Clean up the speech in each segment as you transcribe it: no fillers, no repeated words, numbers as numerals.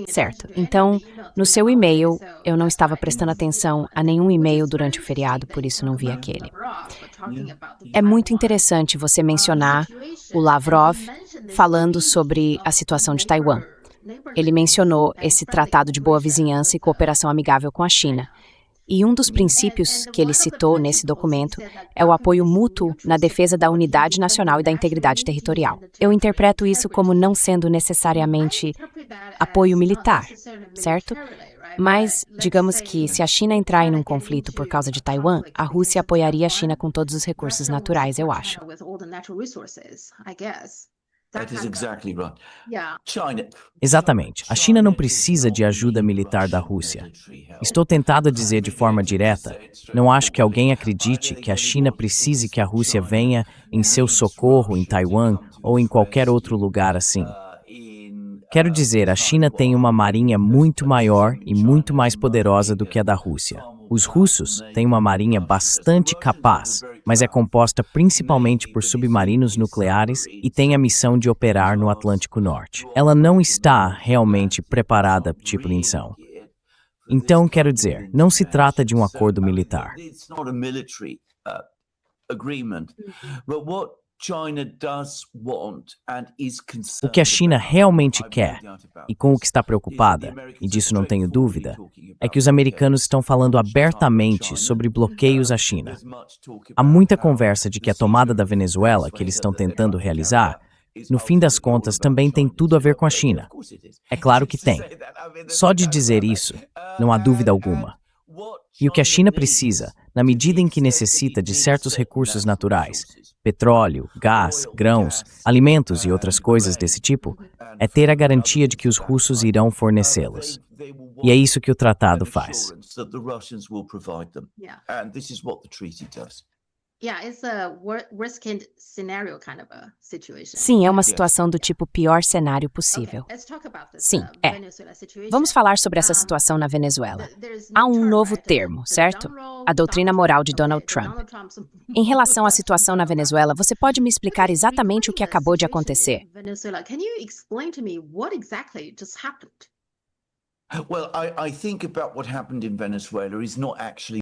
Certo. Então, no seu e-mail, eu não estava prestando atenção a nenhum e-mail durante o feriado, por isso não vi aquele. É muito interessante você mencionar o Lavrov falando sobre a situação de Taiwan. Ele mencionou esse tratado de boa vizinhança e cooperação amigável com a China. E um dos princípios que ele citou nesse documento é o apoio mútuo na defesa da unidade nacional e da integridade territorial. Eu interpreto isso como não sendo necessariamente apoio militar, certo? Mas, digamos que se a China entrar em um conflito por causa de Taiwan, a Rússia apoiaria a China com todos os recursos naturais, eu acho. Exatamente. A China não precisa de ajuda militar da Rússia. Estou tentado a dizer de forma direta, não acho que alguém acredite que a China precise que a Rússia venha em seu socorro em Taiwan ou em qualquer outro lugar assim. Quero dizer, a China tem uma marinha muito maior e muito mais poderosa do que a da Rússia. Os russos têm uma marinha bastante capaz, mas é composta principalmente por submarinos nucleares e tem a missão de operar no Atlântico Norte. Ela não está realmente preparada para tipo de missão. Então, quero dizer, não se trata de um acordo militar. O que a China realmente quer, e com o que está preocupada, e disso não tenho dúvida, é que os americanos estão falando abertamente sobre bloqueios à China. Há muita conversa de que a tomada da Venezuela, que eles estão tentando realizar, no fim das contas também tem tudo a ver com a China. É claro que tem. Só de dizer isso, não há dúvida alguma. E o que a China precisa, na medida em que necessita de certos recursos naturais, petróleo, gás, grãos, alimentos e outras coisas desse tipo, é ter a garantia de que os russos irão fornecê-los. E é isso que o tratado faz. Sim, é uma situação do tipo pior cenário possível. Sim, é. Vamos falar sobre essa situação na Venezuela. Há um novo termo, certo? A doutrina moral de Donald Trump. Em relação à situação na Venezuela, você pode me explicar exatamente o que acabou de acontecer?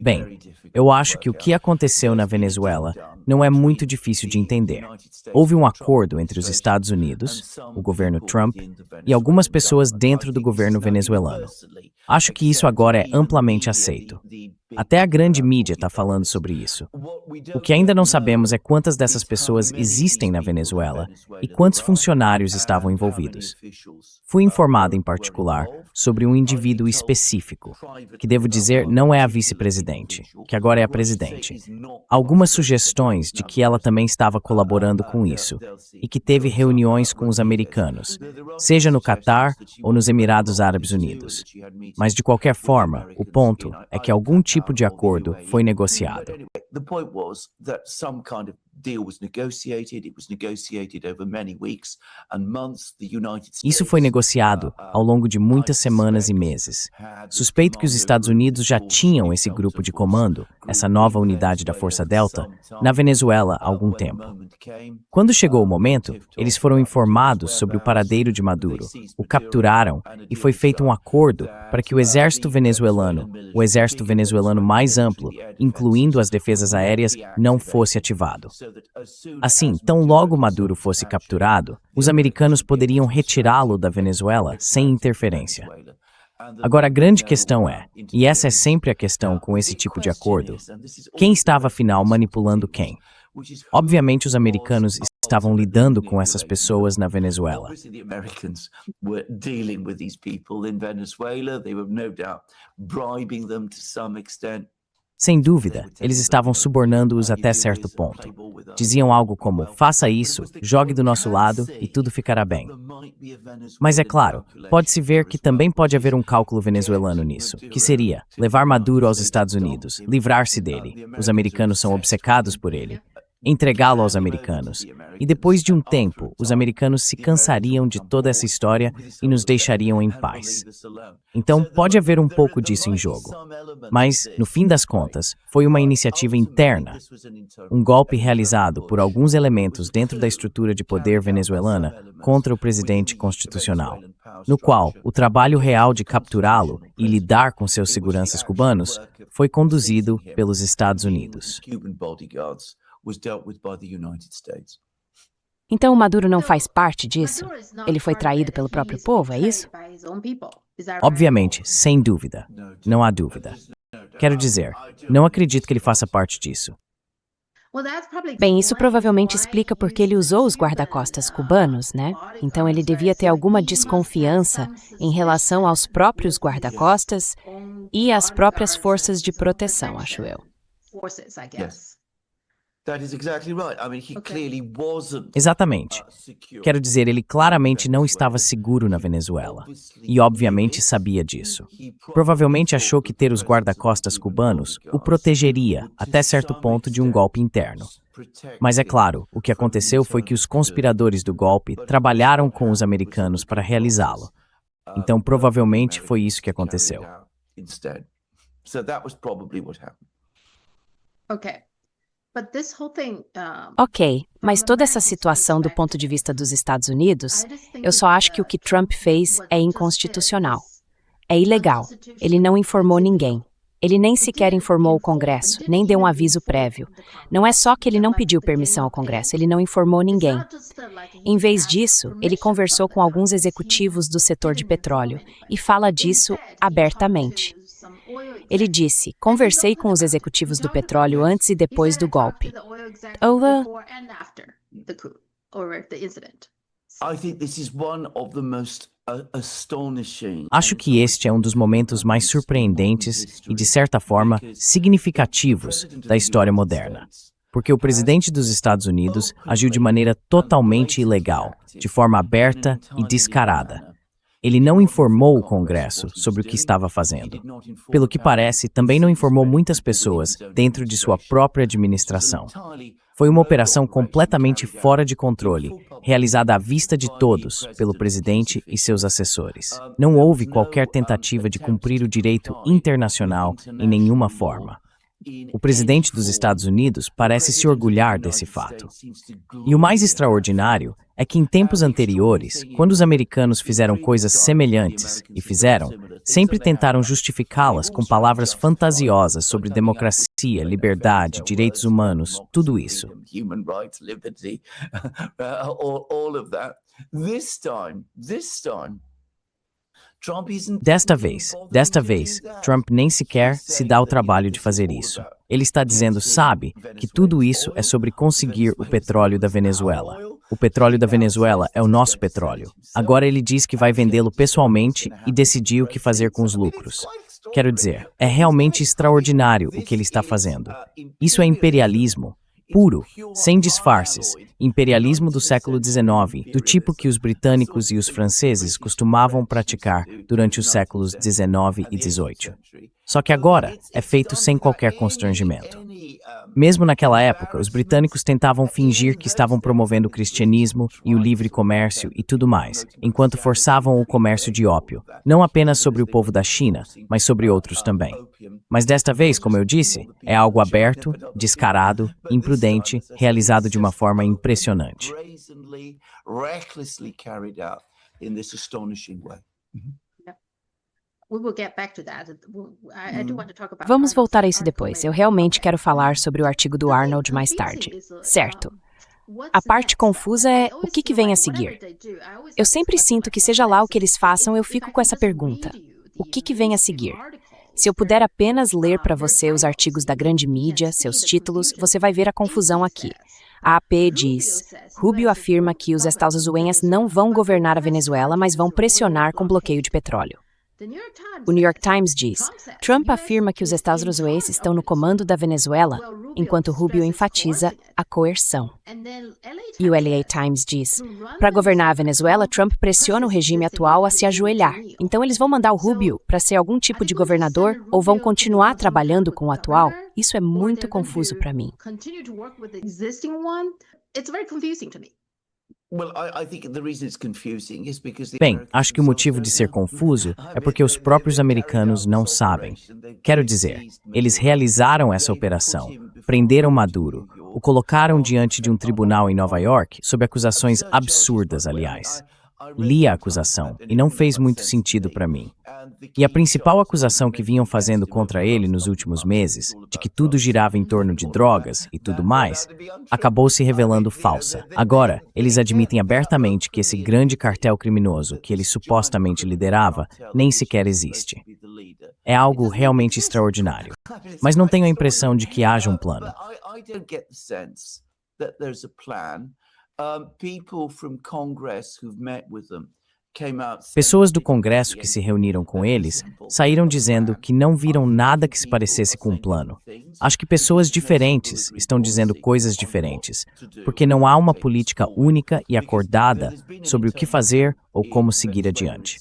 Bem, eu acho que o que aconteceu na Venezuela não é muito difícil de entender. Houve um acordo entre os Estados Unidos, o governo Trump, e algumas pessoas dentro do governo venezuelano. Acho que isso agora é amplamente aceito. Até a grande mídia está falando sobre isso. O que ainda não sabemos é quantas dessas pessoas existem na Venezuela e quantos funcionários estavam envolvidos. Fui informado, em particular, sobre um indivíduo específico, que devo dizer não é a vice-presidente, que agora é a presidente. Algumas sugestões de que ela também estava colaborando com isso e que teve reuniões com os americanos, seja no Catar ou nos Emirados Árabes Unidos. Mas, de qualquer forma, o ponto é que algum tipo de acordo foi negociado. Isso foi negociado ao longo de muitas semanas e meses. Suspeito que os Estados Unidos já tinham esse grupo de comando, essa nova unidade da Força Delta, na Venezuela há algum tempo. Quando chegou o momento, eles foram informados sobre o paradeiro de Maduro, o capturaram e foi feito um acordo para que o exército venezuelano mais amplo, incluindo as defesas aéreas, não fosse ativado. Assim, tão logo Maduro fosse capturado, os americanos poderiam retirá-lo da Venezuela sem interferência. Agora, a grande questão é, e essa é sempre a questão com esse tipo de acordo, quem estava afinal manipulando quem? Obviamente, os americanos estavam lidando com essas pessoas na Venezuela. Sem dúvida, eles estavam subornando-os até certo ponto. Diziam algo como, faça isso, jogue do nosso lado e tudo ficará bem. Mas é claro, pode-se ver que também pode haver um cálculo venezuelano nisso, que seria levar Maduro aos Estados Unidos, livrar-se dele. Os americanos são obcecados por ele. entregá-lo aos americanos. E depois de um tempo, os americanos se cansariam de toda essa história e nos deixariam em paz. Então, pode haver um pouco disso em jogo. Mas, no fim das contas, foi uma iniciativa interna, um golpe realizado por alguns elementos dentro da estrutura de poder venezuelana contra o presidente constitucional, no qual o trabalho real de capturá-lo e lidar com seus seguranças cubanos foi conduzido pelos Estados Unidos. Então o Maduro não faz parte disso? Ele foi traído pelo próprio povo, é isso? Obviamente, sem dúvida. Não há dúvida. Quero dizer, não acredito que ele faça parte disso. Bem, isso provavelmente explica porque ele usou os guarda-costas cubanos, né? Então ele devia ter alguma desconfiança em relação aos próprios guarda-costas e às próprias forças de proteção, acho eu. Exatamente. Quero dizer, ele claramente não estava seguro na Venezuela. E obviamente sabia disso. Provavelmente achou que ter os guarda-costas cubanos o protegeria até certo ponto de um golpe interno. Mas é claro, o que aconteceu foi que os conspiradores do golpe trabalharam com os americanos para realizá-lo. Então provavelmente foi isso que aconteceu. Ok, mas toda essa situação do ponto de vista dos Estados Unidos, eu só acho que o que Trump fez é inconstitucional. É ilegal. Ele não informou ninguém. Ele nem sequer informou o Congresso, nem deu um aviso prévio. Não é só que ele não pediu permissão ao Congresso, ele não informou ninguém. Em vez disso, ele conversou com alguns executivos do setor de petróleo e fala disso abertamente. Ele disse, conversei com os executivos do petróleo antes e depois do golpe. Acho que este é um dos momentos mais surpreendentes e, de certa forma, significativos da história moderna. Porque o presidente dos Estados Unidos agiu de maneira totalmente ilegal, de forma aberta e descarada. Ele não informou o Congresso sobre o que estava fazendo. Pelo que parece, também não informou muitas pessoas dentro de sua própria administração. Foi uma operação completamente fora de controle, realizada à vista de todos pelo presidente e seus assessores. Não houve qualquer tentativa de cumprir o direito internacional em nenhuma forma. O presidente dos Estados Unidos parece se orgulhar desse fato. E o mais extraordinário é que em tempos anteriores, quando os americanos fizeram coisas semelhantes, e fizeram, sempre tentaram justificá-las com palavras fantasiosas sobre democracia, liberdade, direitos humanos, tudo isso. Desta vez, Trump nem sequer se dá o trabalho de fazer isso. Ele está dizendo, sabe, que tudo isso é sobre conseguir o petróleo da Venezuela. O petróleo da Venezuela é o nosso petróleo. Agora ele diz que vai vendê-lo pessoalmente e decidir o que fazer com os lucros. Quero dizer, é realmente extraordinário o que ele está fazendo. Isso é imperialismo puro, sem disfarces, imperialismo do século XIX, do tipo que os britânicos e os franceses costumavam praticar durante os séculos XIX e XVIII. Só que agora é feito sem qualquer constrangimento. Mesmo naquela época, os britânicos tentavam fingir que estavam promovendo o cristianismo e o livre comércio e tudo mais, enquanto forçavam o comércio de ópio, não apenas sobre o povo da China, mas sobre outros também. Mas desta vez, como eu disse, é algo aberto, descarado, imprudente, realizado de uma forma impressionante. Vamos voltar a isso depois. Eu realmente quero falar sobre o artigo do Arnold mais tarde. Certo. A parte confusa é o que vem a seguir. Eu sempre sinto que seja lá o que eles façam, eu fico com essa pergunta. O que vem a seguir? Se eu puder apenas ler para você os artigos da grande mídia, seus títulos, você vai ver a confusão aqui. A AP diz, Rubio afirma que os estadounidenses não vão governar a Venezuela, mas vão pressionar com bloqueio de petróleo. O New York Times diz: Trump afirma que os Estados Unidos estão no comando da Venezuela, enquanto Rubio enfatiza a coerção. E o LA Times diz: para governar a Venezuela, Trump pressiona o regime atual a se ajoelhar. Então eles vão mandar o Rubio para ser algum tipo de governador ou vão continuar trabalhando com o atual? Isso é muito confuso para mim. Bem, acho que o motivo de ser confuso é porque os próprios americanos não sabem. Quero dizer, eles realizaram essa operação, prenderam Maduro, o colocaram diante de um tribunal em Nova York sob acusações absurdas, aliás. Li a acusação e não fez muito sentido para mim. E a principal acusação que vinham fazendo contra ele nos últimos meses, de que tudo girava em torno de drogas e tudo mais, acabou se revelando falsa. Agora, eles admitem abertamente que esse grande cartel criminoso que ele supostamente liderava nem sequer existe. É algo realmente extraordinário. Mas não tenho a impressão de que haja um plano. Pessoas do Congresso que se reuniram com eles saíram dizendo que não viram nada que se parecesse com um plano. Acho que pessoas diferentes estão dizendo coisas diferentes, porque não há uma política única e acordada sobre o que fazer ou como seguir adiante.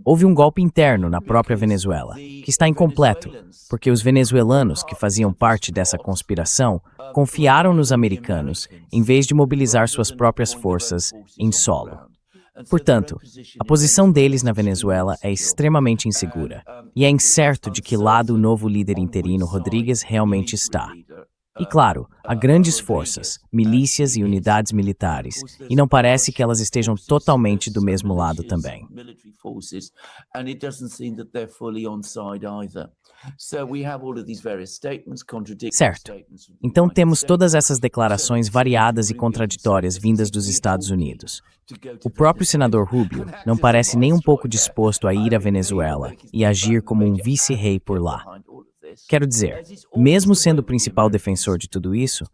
Houve um golpe interno na própria Venezuela, que está incompleto, porque os venezuelanos que faziam parte dessa conspiração confiaram nos americanos em vez de mobilizar suas próprias forças em solo. Portanto, a posição deles na Venezuela é extremamente insegura, e é incerto de que lado o novo líder interino Rodríguez realmente está. E claro, há grandes forças, milícias e unidades militares, e não parece que elas estejam totalmente do mesmo lado também. Certo. Então temos todas essas declarações variadas e contraditórias vindas dos Estados Unidos. O próprio senador Rubio não parece nem um pouco disposto a ir à Venezuela e agir como um vice-rei por lá. Quero dizer, mesmo sendo o principal defensor de tudo isso,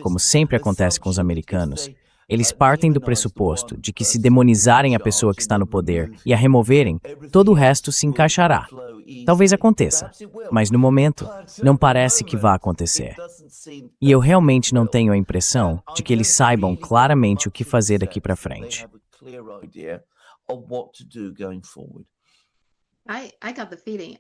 como sempre acontece com os americanos, eles partem do pressuposto de que se demonizarem a pessoa que está no poder e a removerem, todo o resto se encaixará. Talvez aconteça, mas no momento, não parece que vá acontecer. E eu realmente não tenho a impressão de que eles saibam claramente o que fazer daqui para frente.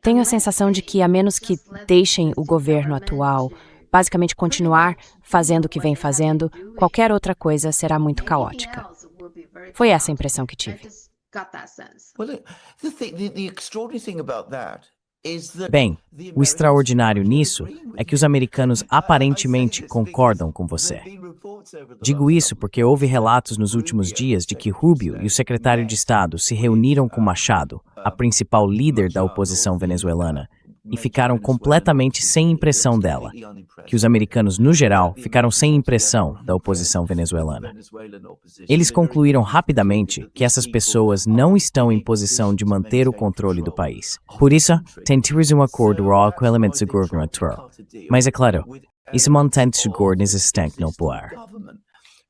Tenho a sensação de que, a menos que deixem o governo atual basicamente continuar fazendo o que vem fazendo, qualquer outra coisa será muito caótica. Foi essa a impressão que tive. Bem, o extraordinário nisso é que os americanos aparentemente concordam com você. Digo isso porque houve relatos nos últimos dias de que Rubio e o secretário de Estado se reuniram com Machado, a principal líder da oposição venezuelana, e ficaram completamente sem impressão dela, que os americanos, no geral, ficaram sem impressão da oposição venezuelana. Eles concluíram rapidamente que essas pessoas não estão em posição de manter o controle do país. Por isso, tentamos um acordo com elementos do governo atual. Mas é claro, isso mantém-se o governo existente no poder.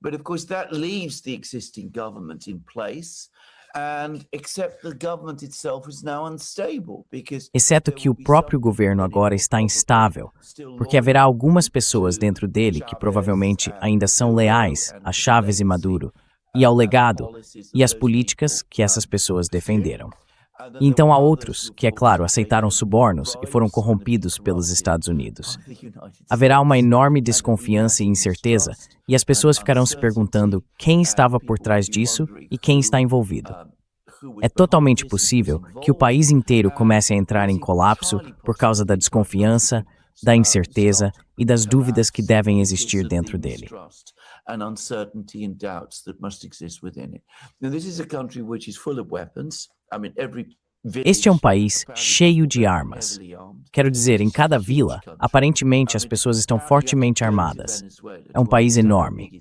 But of course that leaves the existing government in place. Exceto que o próprio governo agora está instável, porque haverá algumas pessoas dentro dele que provavelmente ainda são leais a Chávez e Maduro, e ao legado e às políticas que essas pessoas defenderam. E então há outros que, é claro, aceitaram subornos e foram corrompidos pelos Estados Unidos. Haverá uma enorme desconfiança e incerteza, e as pessoas ficarão se perguntando quem estava por trás disso e quem está envolvido. É totalmente possível que o país inteiro comece a entrar em colapso por causa da desconfiança, da incerteza e das dúvidas que devem existir dentro dele. Este é um país cheio de armas. Quero dizer, em cada vila, aparentemente as pessoas estão fortemente armadas. É um país enorme.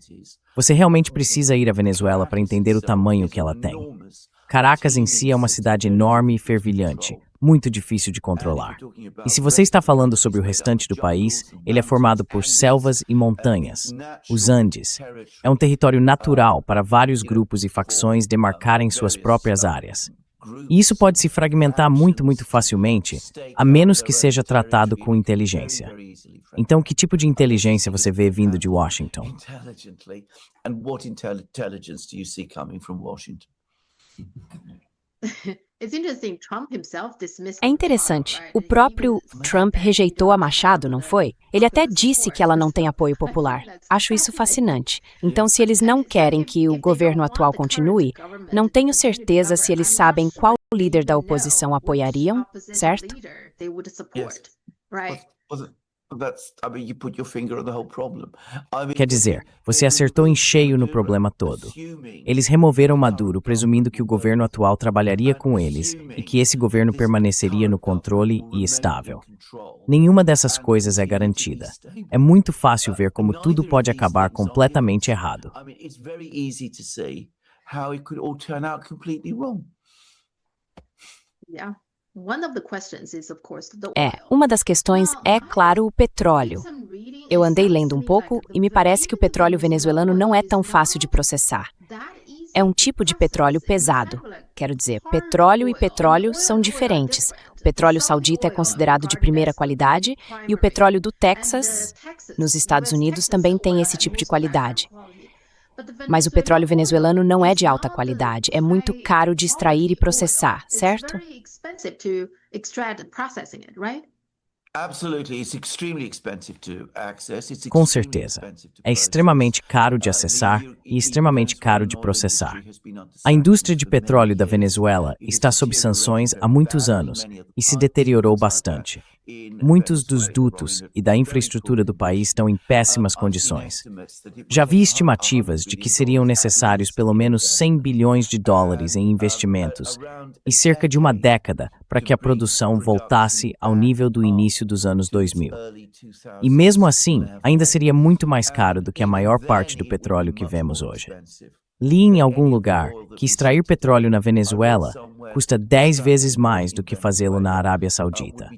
Você realmente precisa ir à Venezuela para entender o tamanho que ela tem. Caracas em si é uma cidade enorme e fervilhante, muito difícil de controlar. E se você está falando sobre o restante do país, ele é formado por selvas e montanhas, os Andes. É um território natural para vários grupos e facções demarcarem suas próprias áreas. E isso pode se fragmentar muito, muito facilmente, a menos que seja tratado com inteligência. Então, que tipo de inteligência você vê vindo de Washington? And what intelligence do you see coming from Washington? É interessante. O próprio Trump rejeitou a Machado, não foi? Ele até disse que ela não tem apoio popular. Acho isso fascinante. Então, se eles não querem que o governo atual continue, não tenho certeza se eles sabem qual líder da oposição apoiariam, certo? Yes. You put your finger on the whole problem. Quer dizer, você acertou em cheio no problema todo. Eles removeram Maduro presumindo que o governo atual trabalharia com eles e que esse governo permaneceria no controle e estável. Nenhuma dessas coisas é garantida. É muito fácil ver como tudo pode acabar completamente errado. It's very easy to see how it could all turn out completely wrong. Uma das questões é, claro, o petróleo. Eu andei lendo um pouco e me parece que o petróleo venezuelano não é tão fácil de processar. É um tipo de petróleo pesado. Quero dizer, petróleo e petróleo são diferentes. O petróleo saudita é considerado de primeira qualidade e o petróleo do Texas, nos Estados Unidos, também tem esse tipo de qualidade. Mas o petróleo venezuelano não é de alta qualidade, é muito caro de extrair e processar, certo? Com certeza. É extremamente caro de acessar e extremamente caro de processar. A indústria de petróleo da Venezuela está sob sanções há muitos anos e se deteriorou bastante. Muitos dos dutos e da infraestrutura do país estão em péssimas condições. Já vi estimativas de que seriam necessários pelo menos 100 bilhões de dólares em investimentos e cerca de uma década para que a produção voltasse ao nível do início dos anos 2000. E mesmo assim, ainda seria muito mais caro do que a maior parte do petróleo que vemos hoje. Li em algum lugar que extrair petróleo na Venezuela custa 10 vezes mais do que fazê-lo na Arábia Saudita.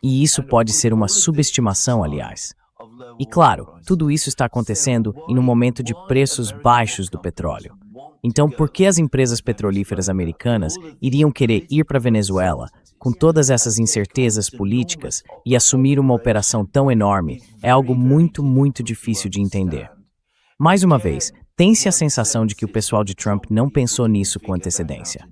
E isso pode ser uma subestimação, aliás. E claro, tudo isso está acontecendo em um momento de preços baixos do petróleo. Então, por que as empresas petrolíferas americanas iriam querer ir para a Venezuela com todas essas incertezas políticas e assumir uma operação tão enorme é algo muito, muito difícil de entender. Mais uma vez, tem-se a sensação de que o pessoal de Trump não pensou nisso com antecedência.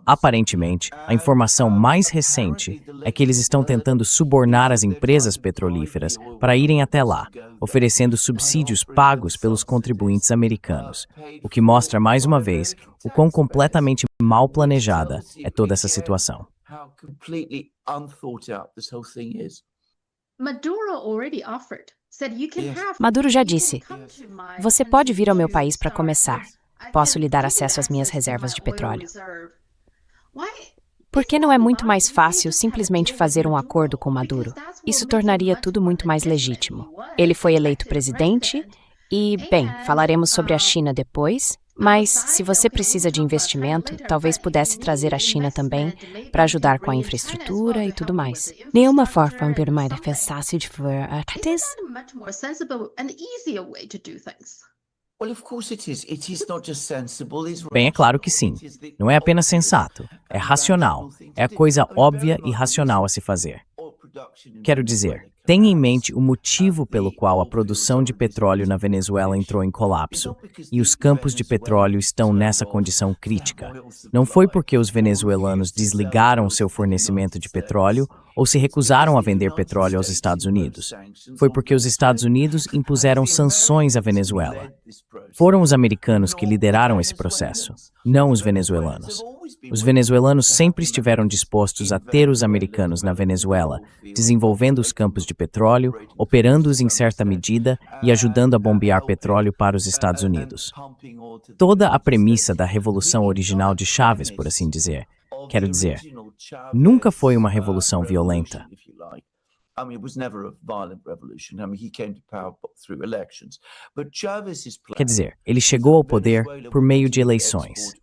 Aparentemente, a informação mais recente é que eles estão tentando subornar as empresas petrolíferas para irem até lá, oferecendo subsídios pagos pelos contribuintes americanos, o que mostra mais uma vez o quão completamente mal planejada é toda essa situação. Maduro já disse: "Você pode vir ao meu país para começar. Posso lhe dar acesso às minhas reservas de petróleo." Por que não é muito mais fácil simplesmente fazer um acordo com Maduro? Isso tornaria tudo muito mais legítimo. Ele foi eleito presidente e, bem, falaremos sobre a China depois, mas se você precisa de investimento, talvez pudesse trazer a China também para ajudar com a infraestrutura e tudo mais. Nenhuma forma mais fácil de fazer. Bem, é claro que sim. Não é apenas sensato, é racional. É a coisa óbvia e racional a se fazer. Quero dizer, tenha em mente o motivo pelo qual a produção de petróleo na Venezuela entrou em colapso e os campos de petróleo estão nessa condição crítica. Não foi porque os venezuelanos desligaram seu fornecimento de petróleo ou se recusaram a vender petróleo aos Estados Unidos. Foi porque os Estados Unidos impuseram sanções à Venezuela. Foram os americanos que lideraram esse processo, não os venezuelanos. Os venezuelanos sempre estiveram dispostos a ter os americanos na Venezuela, desenvolvendo os campos de petróleo, operando-os em certa medida e ajudando a bombear petróleo para os Estados Unidos. Toda a premissa da revolução original de Chávez, por assim dizer, quero dizer, nunca foi uma revolução violenta. Quer dizer, ele chegou ao poder por meio de eleições.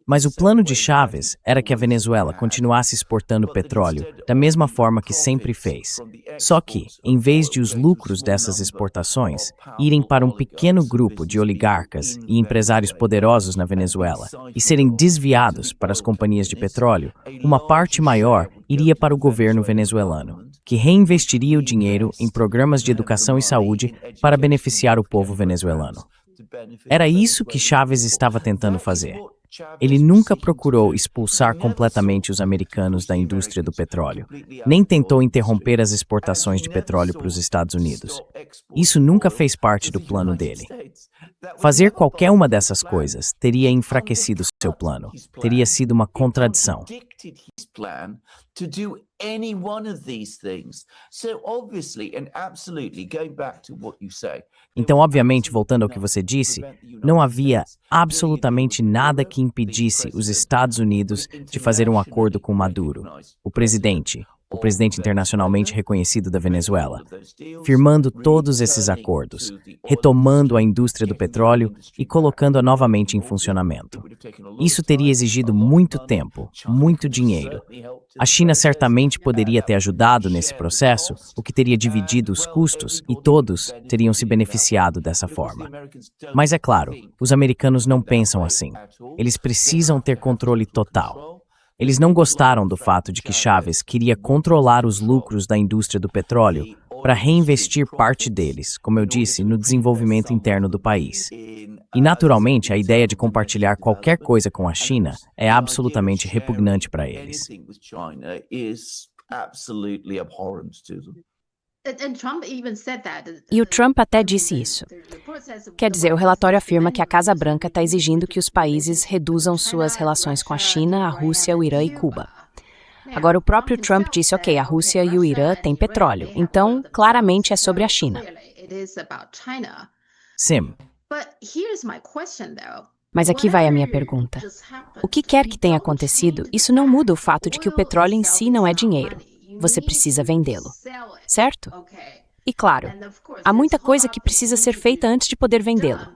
Mas o plano de Chávez era que a Venezuela continuasse exportando petróleo da mesma forma que sempre fez. Só que, em vez de os lucros dessas exportações irem para um pequeno grupo de oligarcas e empresários poderosos na Venezuela e serem desviados para as companhias de petróleo, uma parte maior iria para o governo venezuelano, que reinvestiria o dinheiro em programas de educação e saúde para beneficiar o povo venezuelano. Era isso que Chávez estava tentando fazer. Ele nunca procurou expulsar completamente os americanos da indústria do petróleo, nem tentou interromper as exportações de petróleo para os Estados Unidos. Isso nunca fez parte do plano dele. Fazer qualquer uma dessas coisas teria enfraquecido seu plano, teria sido uma contradição. Então, obviamente, voltando ao que você disse, não havia absolutamente nada que impedisse os Estados Unidos de fazer um acordo com Maduro, o presidente internacionalmente reconhecido da Venezuela, firmando todos esses acordos, retomando a indústria do petróleo e colocando-a novamente em funcionamento. Isso teria exigido muito tempo, muito dinheiro. A China certamente poderia ter ajudado nesse processo, o que teria dividido os custos e todos teriam se beneficiado dessa forma. Mas é claro, os americanos não pensam assim. Eles precisam ter controle total. Eles não gostaram do fato de que Chávez queria controlar os lucros da indústria do petróleo para reinvestir parte deles, como eu disse, no desenvolvimento interno do país. E, naturalmente, a ideia de compartilhar qualquer coisa com a China é absolutamente repugnante para eles. E o Trump até disse isso. Quer dizer, o relatório afirma que a Casa Branca está exigindo que os países reduzam suas relações com a China, a Rússia, o Irã e Cuba. Agora, o próprio Trump disse, ok, a Rússia e o Irã têm petróleo, então claramente é sobre a China. Sim. Mas aqui vai a minha pergunta. O que quer que tenha acontecido, isso não muda o fato de que o petróleo em si não é dinheiro. Você precisa vendê-lo, certo? E claro, há muita coisa que precisa ser feita antes de poder vendê-lo.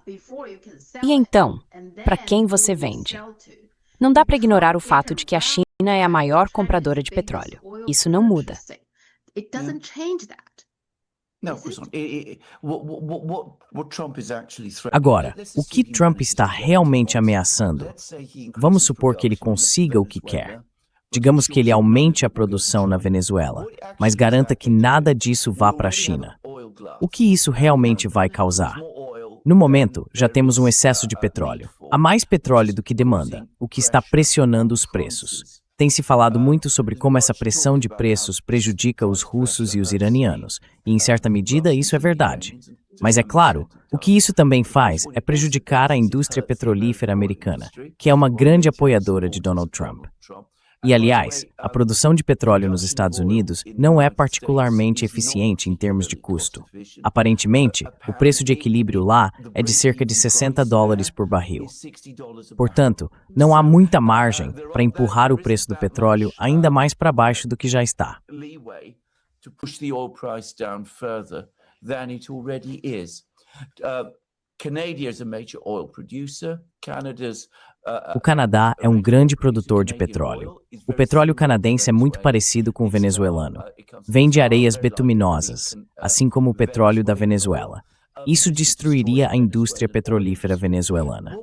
E então, para quem você vende? Não dá para ignorar o fato de que a China é a maior compradora de petróleo. Isso não muda. Agora, o que Trump está realmente ameaçando? Vamos supor que ele consiga o que quer. Digamos que ele aumente a produção na Venezuela, mas garanta que nada disso vá para a China. O que isso realmente vai causar? No momento, já temos um excesso de petróleo. Há mais petróleo do que demanda, o que está pressionando os preços. Tem se falado muito sobre como essa pressão de preços prejudica os russos e os iranianos, e em certa medida isso é verdade. Mas é claro, o que isso também faz é prejudicar a indústria petrolífera americana, que é uma grande apoiadora de Donald Trump. E, aliás, a produção de petróleo nos Estados Unidos não é particularmente eficiente em termos de custo. Aparentemente, o preço de equilíbrio lá é de cerca de $60 por barril. Portanto, não há muita margem para empurrar o preço do petróleo ainda mais para baixo do que já está. O Canadá é um grande produtor de petróleo. O petróleo canadense é muito parecido com o venezuelano. Vem de areias betuminosas, assim como o petróleo da Venezuela. Isso destruiria a indústria petrolífera venezuelana.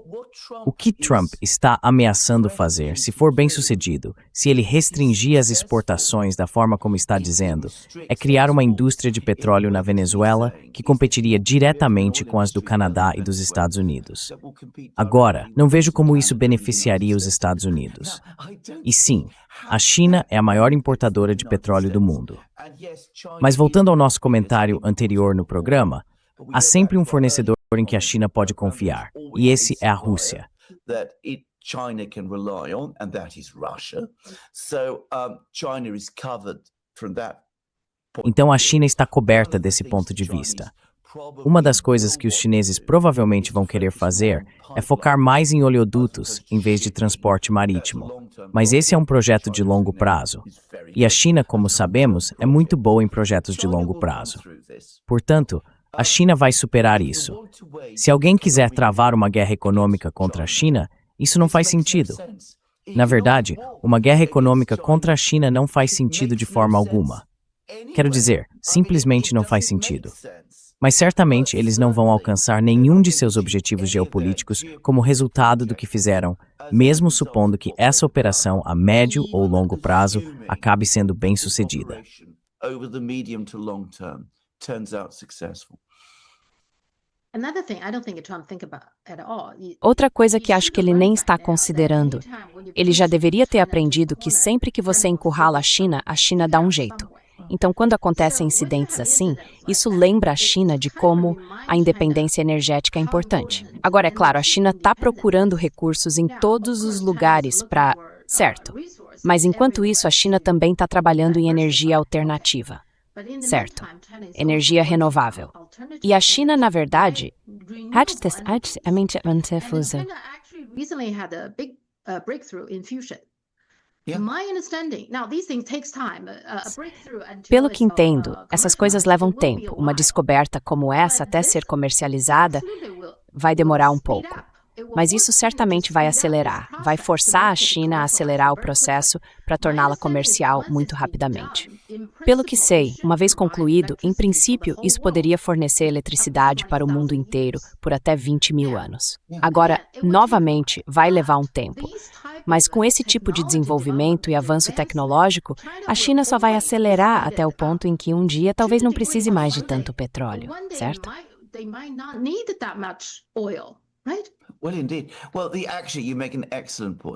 O que Trump está ameaçando fazer, se for bem-sucedido, se ele restringir as exportações da forma como está dizendo, é criar uma indústria de petróleo na Venezuela que competiria diretamente com as do Canadá e dos Estados Unidos. Agora, não vejo como isso beneficiaria os Estados Unidos. E sim, a China é a maior importadora de petróleo do mundo. Mas voltando ao nosso comentário anterior no programa, há sempre um fornecedor em que a China pode confiar, e esse é a Rússia. Então a China está coberta desse ponto de vista. Uma das coisas que os chineses provavelmente vão querer fazer é focar mais em oleodutos em vez de transporte marítimo. Mas esse é um projeto de longo prazo. E a China, como sabemos, é muito boa em projetos de longo prazo. Portanto, a China vai superar isso. Se alguém quiser travar uma guerra econômica contra a China, Isso não faz sentido. Na verdade, uma guerra econômica contra a China não faz sentido de forma alguma. Quero dizer, simplesmente não faz sentido. Mas certamente eles não vão alcançar nenhum de seus objetivos geopolíticos como resultado do que fizeram, mesmo supondo que essa operação a médio ou longo prazo acabe sendo bem-sucedida. Outra coisa que acho que ele nem está considerando, ele já deveria ter aprendido que sempre que você encurrala a China dá um jeito. Então, quando acontecem incidentes assim, isso lembra a China de como a independência energética é importante. Agora, é claro, a China está procurando recursos em todos os lugares para... Certo. Mas enquanto isso, a China também está trabalhando em energia alternativa. Certo. Energia renovável. E a China, na verdade... Pelo que entendo, essas coisas levam tempo. Uma descoberta como essa, até ser comercializada, vai demorar um pouco. Mas isso certamente vai acelerar, vai forçar a China a acelerar o processo para torná-la comercial muito rapidamente. Pelo que sei, uma vez concluído, em princípio, isso poderia fornecer eletricidade para o mundo inteiro por até 20 mil anos. Agora, novamente, vai levar um tempo. Mas com esse tipo de desenvolvimento e avanço tecnológico, a China só vai acelerar até o ponto em que um dia talvez não precise mais de tanto petróleo, certo?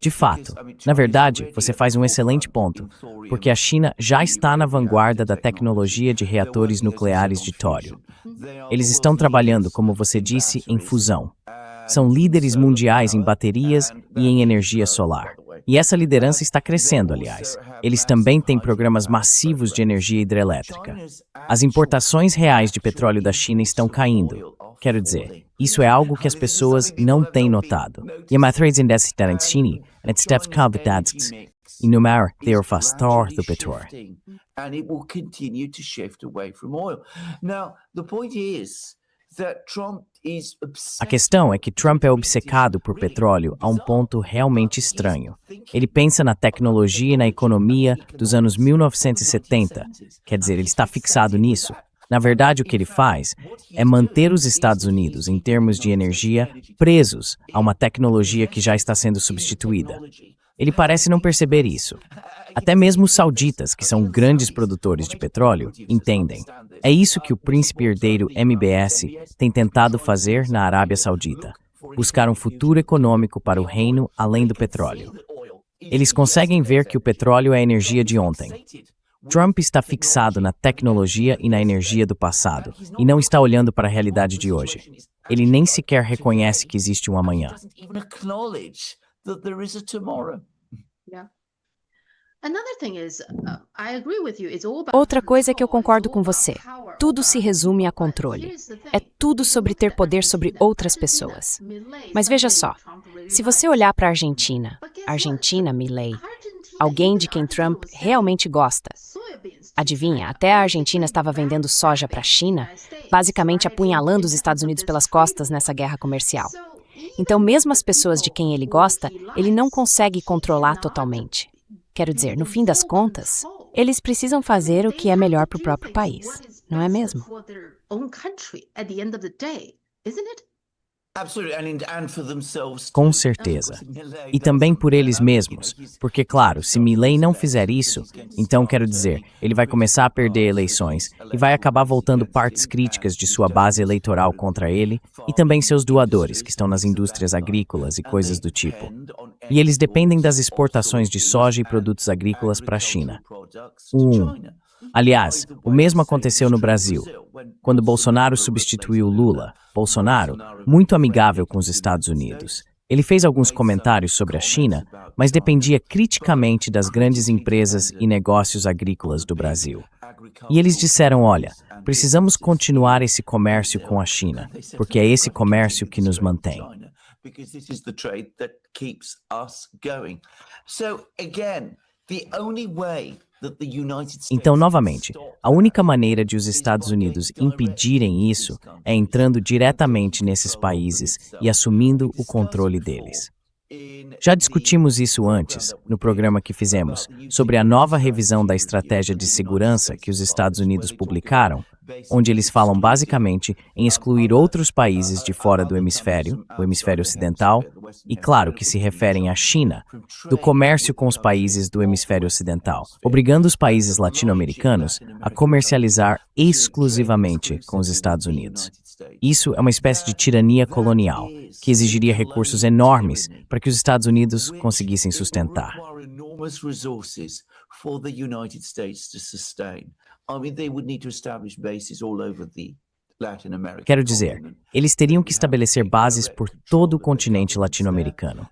De fato, na verdade, você faz um excelente ponto, porque a China já está na vanguarda da tecnologia de reatores nucleares de tório. Eles estão trabalhando, como você disse, em fusão. São líderes mundiais em baterias e em energia solar. E essa liderança está crescendo, aliás. Eles também têm programas massivos de energia hidrelétrica. As importações reais de petróleo da China estão caindo. Quero dizer, isso é algo que as pessoas não têm notado. E a matriz indecida em China, et steps convidados, e no mar, they are afastar do petróleo. And it will continue to shift away from oil. Now, the point is that Trump is A questão é que Trump é obcecado por petróleo a um ponto realmente estranho. Ele pensa na tecnologia e na economia dos anos 1970. Quer dizer, ele está fixado nisso. Na verdade, o que ele faz é manter os Estados Unidos, em termos de energia, presos a uma tecnologia que já está sendo substituída. Ele parece não perceber isso. Até mesmo os sauditas, que são grandes produtores de petróleo, entendem. É isso que o príncipe herdeiro MBS tem tentado fazer na Arábia Saudita. Buscar um futuro econômico para o reino além do petróleo. Eles conseguem ver que o petróleo é a energia de ontem. Trump está fixado na tecnologia e na energia do passado, e não está olhando para a realidade de hoje. Ele nem sequer reconhece que existe um amanhã. Outra coisa é que eu concordo com você. Tudo se resume a controle. É tudo sobre ter poder sobre outras pessoas. Mas veja só, se você olhar para a Argentina, Milei, alguém de quem Trump realmente gosta. Adivinha, até a Argentina estava vendendo soja para a China, basicamente apunhalando os Estados Unidos pelas costas nessa guerra comercial. Então, mesmo as pessoas de quem ele gosta, ele não consegue controlar totalmente. Quero dizer, no fim das contas, eles precisam fazer o que é melhor para o próprio país, não é mesmo? Com certeza. E também por eles mesmos, porque, claro, se Milei não fizer isso, então, quero dizer, ele vai começar a perder eleições e vai acabar voltando partes críticas de sua base eleitoral contra ele e também seus doadores, que estão nas indústrias agrícolas e coisas do tipo. E eles dependem das exportações de soja e produtos agrícolas para a China. Aliás, o mesmo aconteceu no Brasil. Quando Bolsonaro substituiu Lula, Bolsonaro, muito amigável com os Estados Unidos, ele fez alguns comentários sobre a China, mas dependia criticamente das grandes empresas e negócios agrícolas do Brasil. E eles disseram, olha, precisamos continuar esse comércio com a China, porque é esse comércio que nos mantém. Então, novamente, a única maneira de os Estados Unidos impedirem isso é entrando diretamente nesses países e assumindo o controle deles. Já discutimos isso antes, no programa que fizemos, sobre a nova revisão da estratégia de segurança que os Estados Unidos publicaram, onde eles falam basicamente em excluir outros países de fora do hemisfério, o hemisfério ocidental, e claro que se referem à China, do comércio com os países do hemisfério ocidental, obrigando os países latino-americanos a comercializar exclusivamente com os Estados Unidos. Isso é uma espécie de tirania colonial, que exigiria recursos enormes para que os Estados Unidos conseguissem sustentar. Quero dizer, eles teriam que estabelecer bases por todo o continente latino-americano.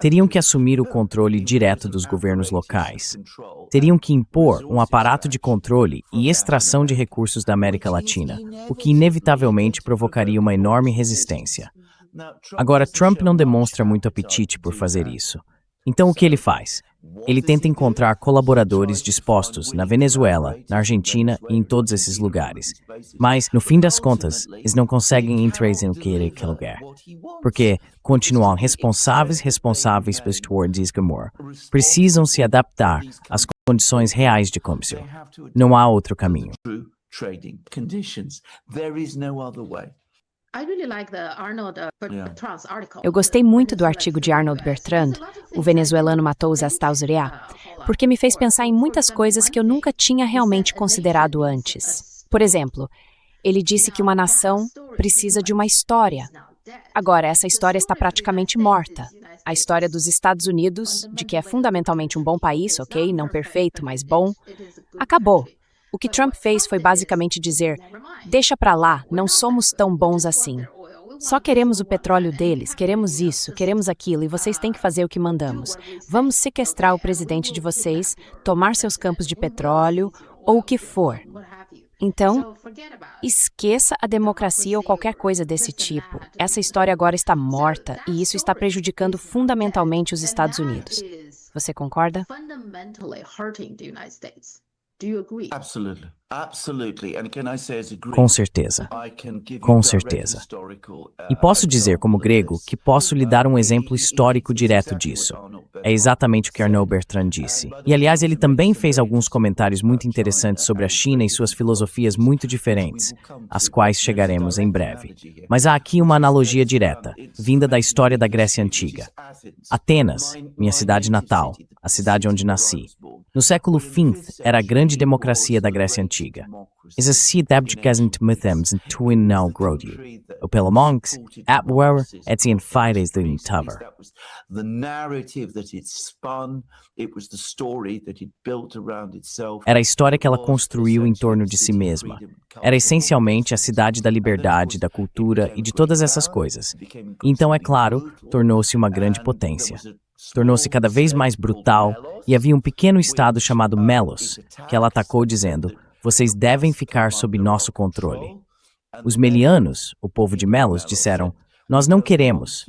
Teriam que assumir o controle direto dos governos locais. Teriam que impor um aparato de controle e extração de recursos da América Latina, o que inevitavelmente provocaria uma enorme resistência. Agora, Trump não demonstra muito apetite por fazer isso. Então, o que ele faz? Ele tenta encontrar colaboradores dispostos na Venezuela, na Argentina e em todos esses lugares. Mas, no fim das contas, eles não conseguem entrar em aquele lugar. Porque continuam responsáveis pelos towards Gomorrah. Precisam se adaptar às condições reais de comércio. Não há outro caminho. Eu gostei muito do artigo de Arnold Bertrand, O Venezuelano Matou os Astausuriá, porque me fez pensar em muitas coisas que eu nunca tinha realmente considerado antes. Por exemplo, ele disse que uma nação precisa de uma história. Agora, essa história está praticamente morta. A história dos Estados Unidos, de que é fundamentalmente um bom país, ok, não perfeito, mas bom, acabou. O que Trump fez foi basicamente dizer, deixa pra lá, não somos tão bons assim. Só queremos o petróleo deles, queremos isso, queremos aquilo, e vocês têm que fazer o que mandamos. Vamos sequestrar o presidente de vocês, tomar seus campos de petróleo, ou o que for. Então, esqueça a democracia ou qualquer coisa desse tipo. Essa história agora está morta, e isso está prejudicando fundamentalmente os Estados Unidos. Você concorda? Com certeza. Com certeza. E posso dizer, como grego, que posso lhe dar um exemplo histórico direto disso. É exatamente o que Arnold Bertrand disse. E, aliás, ele também fez alguns comentários muito interessantes sobre a China e suas filosofias muito diferentes, às quais chegaremos em breve. Mas há aqui uma analogia direta, vinda da história da Grécia Antiga. Atenas, minha cidade natal, a cidade onde nasci, no século V era a grande democracia da Grécia Antiga. Is a seed abjecasent mythems and twin now growed you. O Pelamonks, Atware, Etienne Fides de Taver. Era a história que ela construiu em torno de si mesma. Era essencialmente a cidade da liberdade, da cultura e de todas essas coisas. Então, é claro, tornou-se uma grande potência. Tornou-se cada vez mais brutal e havia um pequeno estado chamado Melos, que ela atacou dizendo, vocês devem ficar sob nosso controle. Os melianos, o povo de Melos, disseram, nós não queremos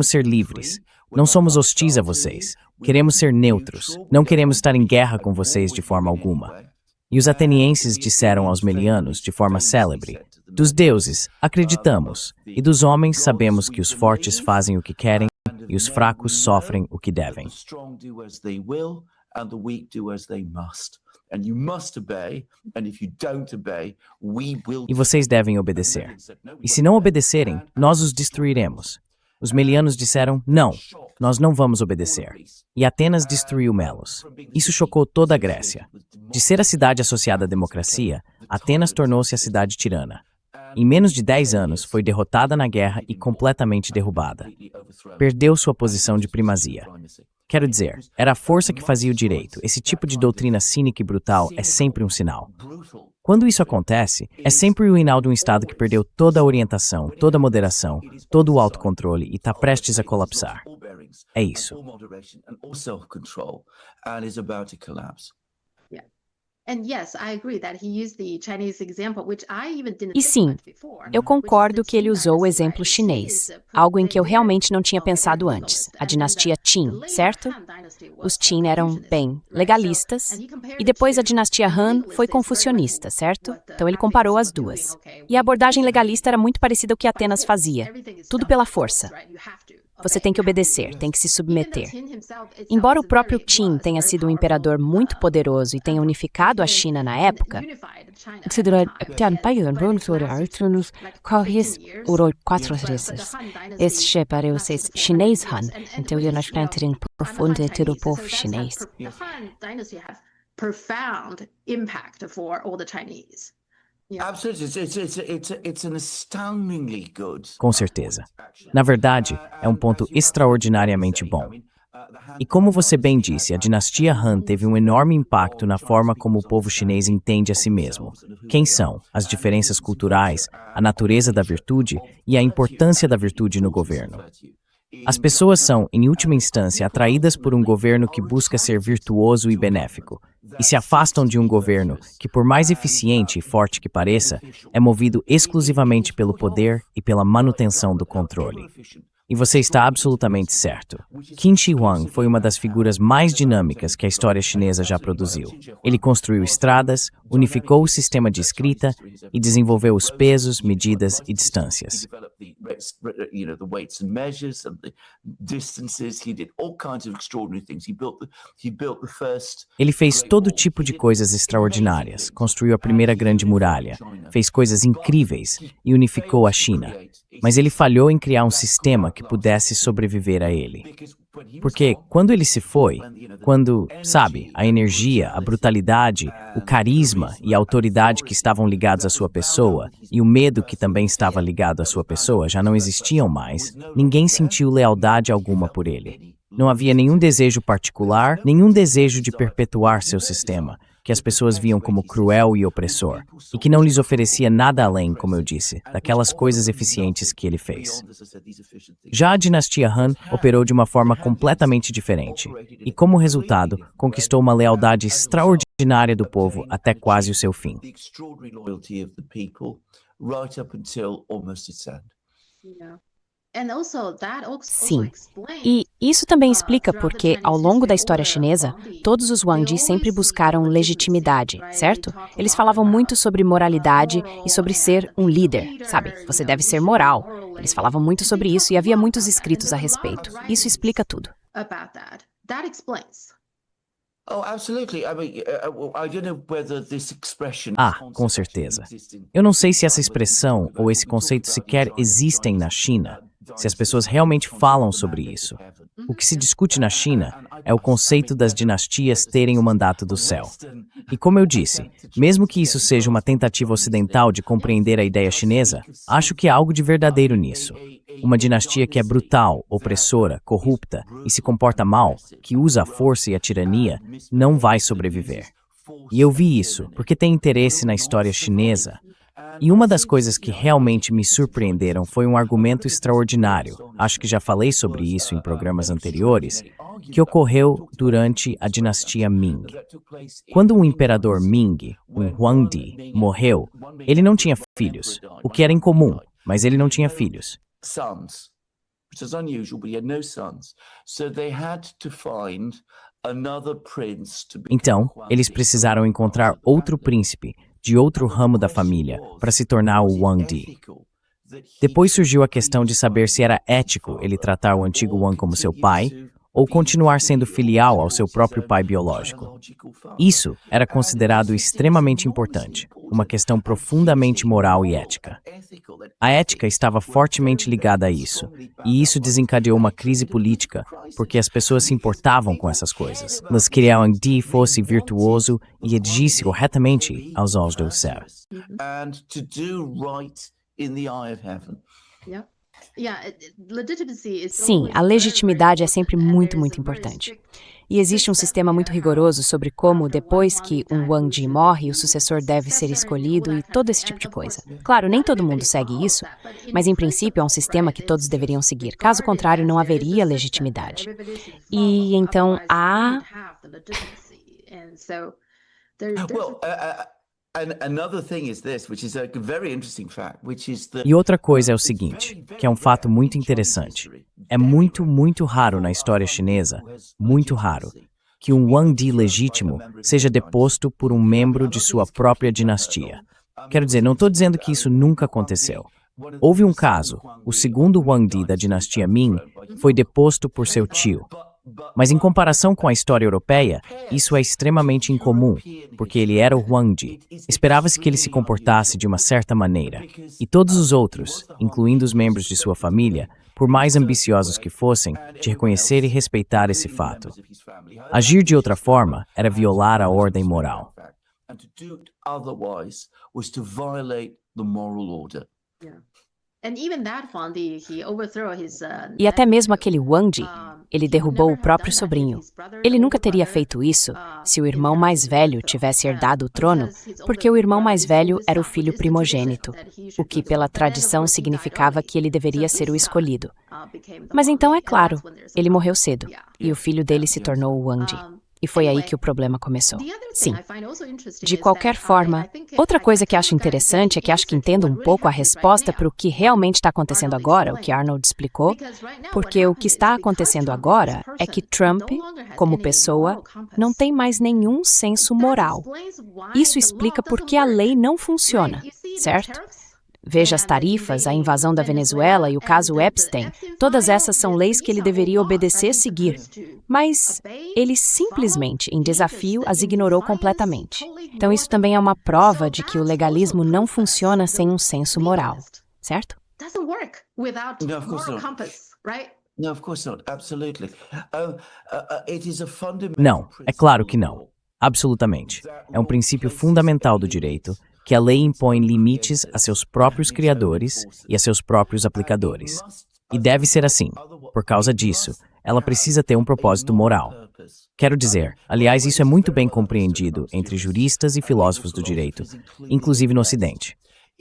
ser livres, não somos hostis a vocês, queremos ser neutros, não queremos estar em guerra com vocês de forma alguma. E os atenienses disseram aos melianos, de forma célebre, dos deuses, acreditamos, e dos homens sabemos que os fortes fazem o que querem, e os fracos sofrem o que devem. E vocês devem obedecer. E se não obedecerem, nós os destruiremos. Os melianos disseram, não, nós não vamos obedecer. E Atenas destruiu Melos. Isso chocou toda a Grécia. De ser a cidade associada à democracia, Atenas tornou-se a cidade tirana. Em menos de 10 anos, foi derrotada na guerra e completamente derrubada. Perdeu sua posição de primazia. Quero dizer, era a força que fazia o direito. Esse tipo de doutrina cínica e brutal é sempre um sinal. Quando isso acontece, é sempre o sinal de um Estado que perdeu toda a orientação, toda a moderação, todo o autocontrole e está prestes a colapsar. É isso. E sim, eu concordo que ele usou o exemplo chinês, algo em que eu realmente não tinha pensado antes, a dinastia Qin, certo? Os Qin eram, bem, legalistas, e depois a dinastia Han foi confucionista, certo? Então ele comparou as duas. E a abordagem legalista era muito parecida ao que Atenas fazia, tudo pela força. Você tem que obedecer, tem que se submeter. Embora o próprio Qin tenha sido um imperador muito poderoso e tenha unificado a China na época, chinês Han, então eu não tenho profundo ter o povo chinês. Profound impact for all the Chinese. Absolutely, it's an astoundingly good. Com certeza. Na verdade, é um ponto extraordinariamente bom. E como você bem disse, a dinastia Han teve um enorme impacto na forma como o povo chinês entende a si mesmo. Quem são, as diferenças culturais, a natureza da virtude e a importância da virtude no governo. As pessoas são, em última instância, atraídas por um governo que busca ser virtuoso e benéfico, e se afastam de um governo que, por mais eficiente e forte que pareça, é movido exclusivamente pelo poder e pela manutenção do controle. E você está absolutamente certo. Qin Shi Huang foi uma das figuras mais dinâmicas que a história chinesa já produziu. Ele construiu estradas, unificou o sistema de escrita e desenvolveu os pesos, medidas e distâncias. Ele fez todo tipo de coisas extraordinárias, construiu a primeira grande muralha, fez coisas incríveis e unificou a China. Mas ele falhou em criar um sistema que pudesse sobreviver a ele. Porque quando ele se foi, sabe, a energia, a brutalidade, o carisma e a autoridade que estavam ligados à sua pessoa, e o medo que também estava ligado à sua pessoa já não existiam mais, ninguém sentiu lealdade alguma por ele. Não havia nenhum desejo particular, nenhum desejo de perpetuar seu sistema, que as pessoas viam como cruel e opressor, e que não lhes oferecia nada além, como eu disse, daquelas coisas eficientes que ele fez. Já a dinastia Han operou de uma forma completamente diferente, e como resultado, conquistou uma lealdade extraordinária do povo até quase o seu fim. Sim, e isso também explica porque, ao longo da história chinesa, todos os Huangdi sempre buscaram legitimidade, certo? Eles falavam muito sobre moralidade e sobre ser um líder, sabe? Você deve ser moral. Eles falavam muito sobre isso e havia muitos escritos a respeito. Isso explica tudo. Com certeza. Eu não sei se essa expressão ou esse conceito sequer existem na China, se as pessoas realmente falam sobre isso. O que se discute na China é o conceito das dinastias terem o mandato do céu. E como eu disse, mesmo que isso seja uma tentativa ocidental de compreender a ideia chinesa, acho que há algo de verdadeiro nisso. Uma dinastia que é brutal, opressora, corrupta e se comporta mal, que usa a força e a tirania, não vai sobreviver. E eu vi isso porque tem interesse na história chinesa. E uma das coisas que realmente me surpreenderam foi um argumento extraordinário, acho que já falei sobre isso em programas anteriores, que ocorreu durante a dinastia Ming. Quando o imperador Ming, um Huangdi, morreu, ele não tinha filhos, o que era incomum, mas ele não tinha filhos. Então, eles precisaram encontrar outro príncipe, de outro ramo da família, para se tornar o Huangdi. Depois surgiu a questão de saber se era ético ele tratar o antigo Wang como seu pai, ou continuar sendo filial ao seu próprio pai biológico. Isso era considerado extremamente importante, uma questão profundamente moral e ética. A ética estava fortemente ligada a isso, e isso desencadeou uma crise política, porque as pessoas se importavam com essas coisas. Elas queriam que Di fosse virtuoso e agisse corretamente aos olhos do céu. Sim, a legitimidade é sempre muito, muito importante. E existe um sistema muito rigoroso sobre como, depois que um Huangdi morre, o sucessor deve ser escolhido e todo esse tipo de coisa. Claro, nem todo mundo segue isso, mas em princípio é um sistema que todos deveriam seguir. Caso contrário, não haveria legitimidade. E então há... E outra coisa é o seguinte, que é um fato muito interessante. É muito, muito raro na história chinesa, muito raro, que um Huangdi legítimo seja deposto por um membro de sua própria dinastia. Quero dizer, não estou dizendo que isso nunca aconteceu, Houve um caso, o segundo Huangdi da dinastia Ming foi deposto por seu tio. Mas em comparação com a história europeia, isso é extremamente incomum, porque ele era o Huangdi. Esperava-se que ele se comportasse de uma certa maneira. E todos os outros, incluindo os membros de sua família, por mais ambiciosos que fossem, de reconhecer e respeitar esse fato. Agir de outra forma era violar a ordem moral. E até mesmo aquele Huangdi, ele derrubou o próprio sobrinho. Ele nunca teria feito isso se o irmão mais velho tivesse herdado o trono, porque o irmão mais velho era o filho primogênito, o que pela tradição significava que ele deveria ser o escolhido. Mas então, é claro, ele morreu cedo, e o filho dele se tornou o Huangdi. E foi aí que o problema começou. Sim. De qualquer forma, outra coisa que acho interessante é que acho que entendo um pouco a resposta para o que realmente está acontecendo agora, o que Arnold explicou, porque o que está acontecendo agora é que Trump, como pessoa, não tem mais nenhum senso moral. Isso explica por que a lei não funciona, certo? Veja as tarifas, a invasão da Venezuela e o caso Epstein. Todas essas são leis que ele deveria obedecer e seguir. Mas ele simplesmente, em desafio, as ignorou completamente. Então isso também é uma prova de que o legalismo não funciona sem um senso moral, certo? Não, é claro que não. Absolutamente. É um princípio fundamental do direito que a lei impõe limites a seus próprios criadores e a seus próprios aplicadores. E deve ser assim. Por causa disso, ela precisa ter um propósito moral. Quero dizer, aliás, isso é muito bem compreendido entre juristas e filósofos do direito, inclusive no Ocidente.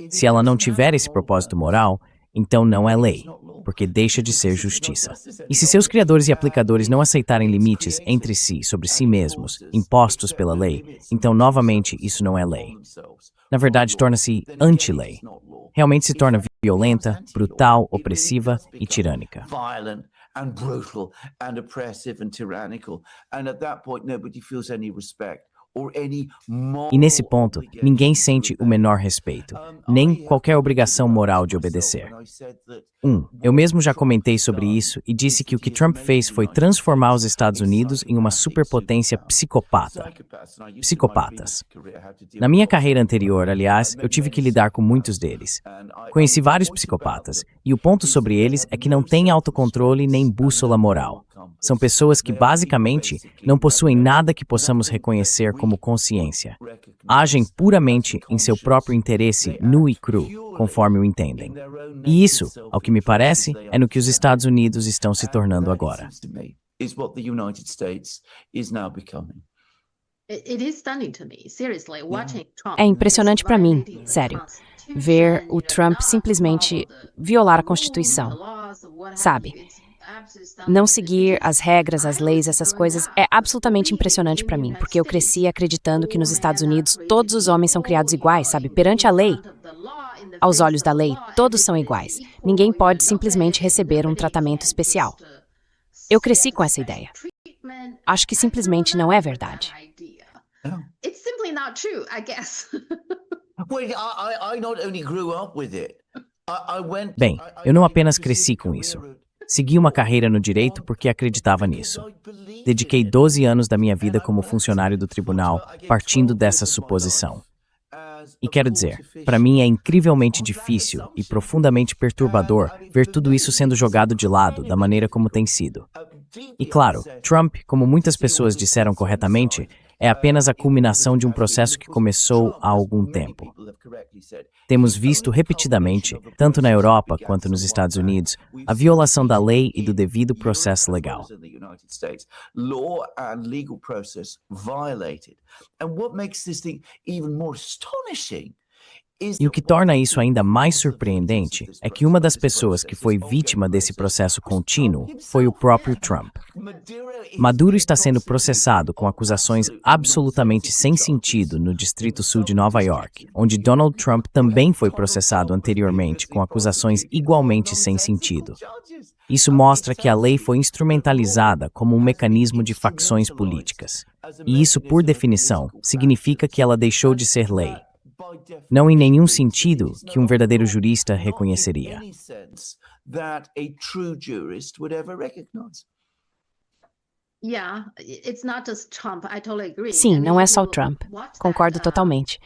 Se ela não tiver esse propósito moral, então não é lei, porque deixa de ser justiça. E se seus criadores e aplicadores não aceitarem limites entre si sobre si mesmos, impostos pela lei, então novamente isso não é lei. Na verdade, torna-se anti-lei. Realmente se torna violenta, brutal, opressiva e tirânica. E nesse ponto, ninguém sente o menor respeito, nem qualquer obrigação moral de obedecer. Eu mesmo já comentei sobre isso e disse que o que Trump fez foi transformar os Estados Unidos em uma superpotência psicopata. Psicopatas. Na minha carreira anterior, aliás, eu tive que lidar com muitos deles. Conheci vários psicopatas, e o ponto sobre eles é que não têm autocontrole nem bússola moral. São pessoas que, basicamente, não possuem nada que possamos reconhecer como consciência. Agem puramente em seu próprio interesse nu e cru, conforme o entendem. E isso, ao que me parece, é no que os Estados Unidos estão se tornando agora. É impressionante para mim, sério, ver o Trump simplesmente violar a Constituição, sabe? Não seguir as regras, as leis, essas coisas é absolutamente impressionante para mim, porque eu cresci acreditando que nos Estados Unidos todos os homens são criados iguais, sabe? Perante a lei, aos olhos da lei, todos são iguais. Ninguém pode simplesmente receber um tratamento especial. Eu cresci com essa ideia. Acho que simplesmente não é verdade. Bem, eu não apenas cresci com isso. Segui uma carreira no direito porque acreditava nisso. Dediquei 12 anos da minha vida como funcionário do tribunal, partindo dessa suposição. E quero dizer, para mim é incrivelmente difícil e profundamente perturbador ver tudo isso sendo jogado de lado da maneira como tem sido. E claro, Trump, como muitas pessoas disseram corretamente, é apenas a culminação de um processo que começou há algum tempo. Temos visto repetidamente, tanto na Europa quanto nos Estados Unidos, a violação da lei e do devido processo legal. E o que torna isso ainda mais surpreendente é que uma das pessoas que foi vítima desse processo contínuo foi o próprio Trump. Maduro está sendo processado com acusações absolutamente sem sentido no Distrito Sul de Nova York, onde Donald Trump também foi processado anteriormente com acusações igualmente sem sentido. Isso mostra que a lei foi instrumentalizada como um mecanismo de facções políticas. E isso, por definição, significa que ela deixou de ser lei. Não em nenhum sentido que um verdadeiro jurista reconheceria. Sim, não é só o Trump. Concordo totalmente.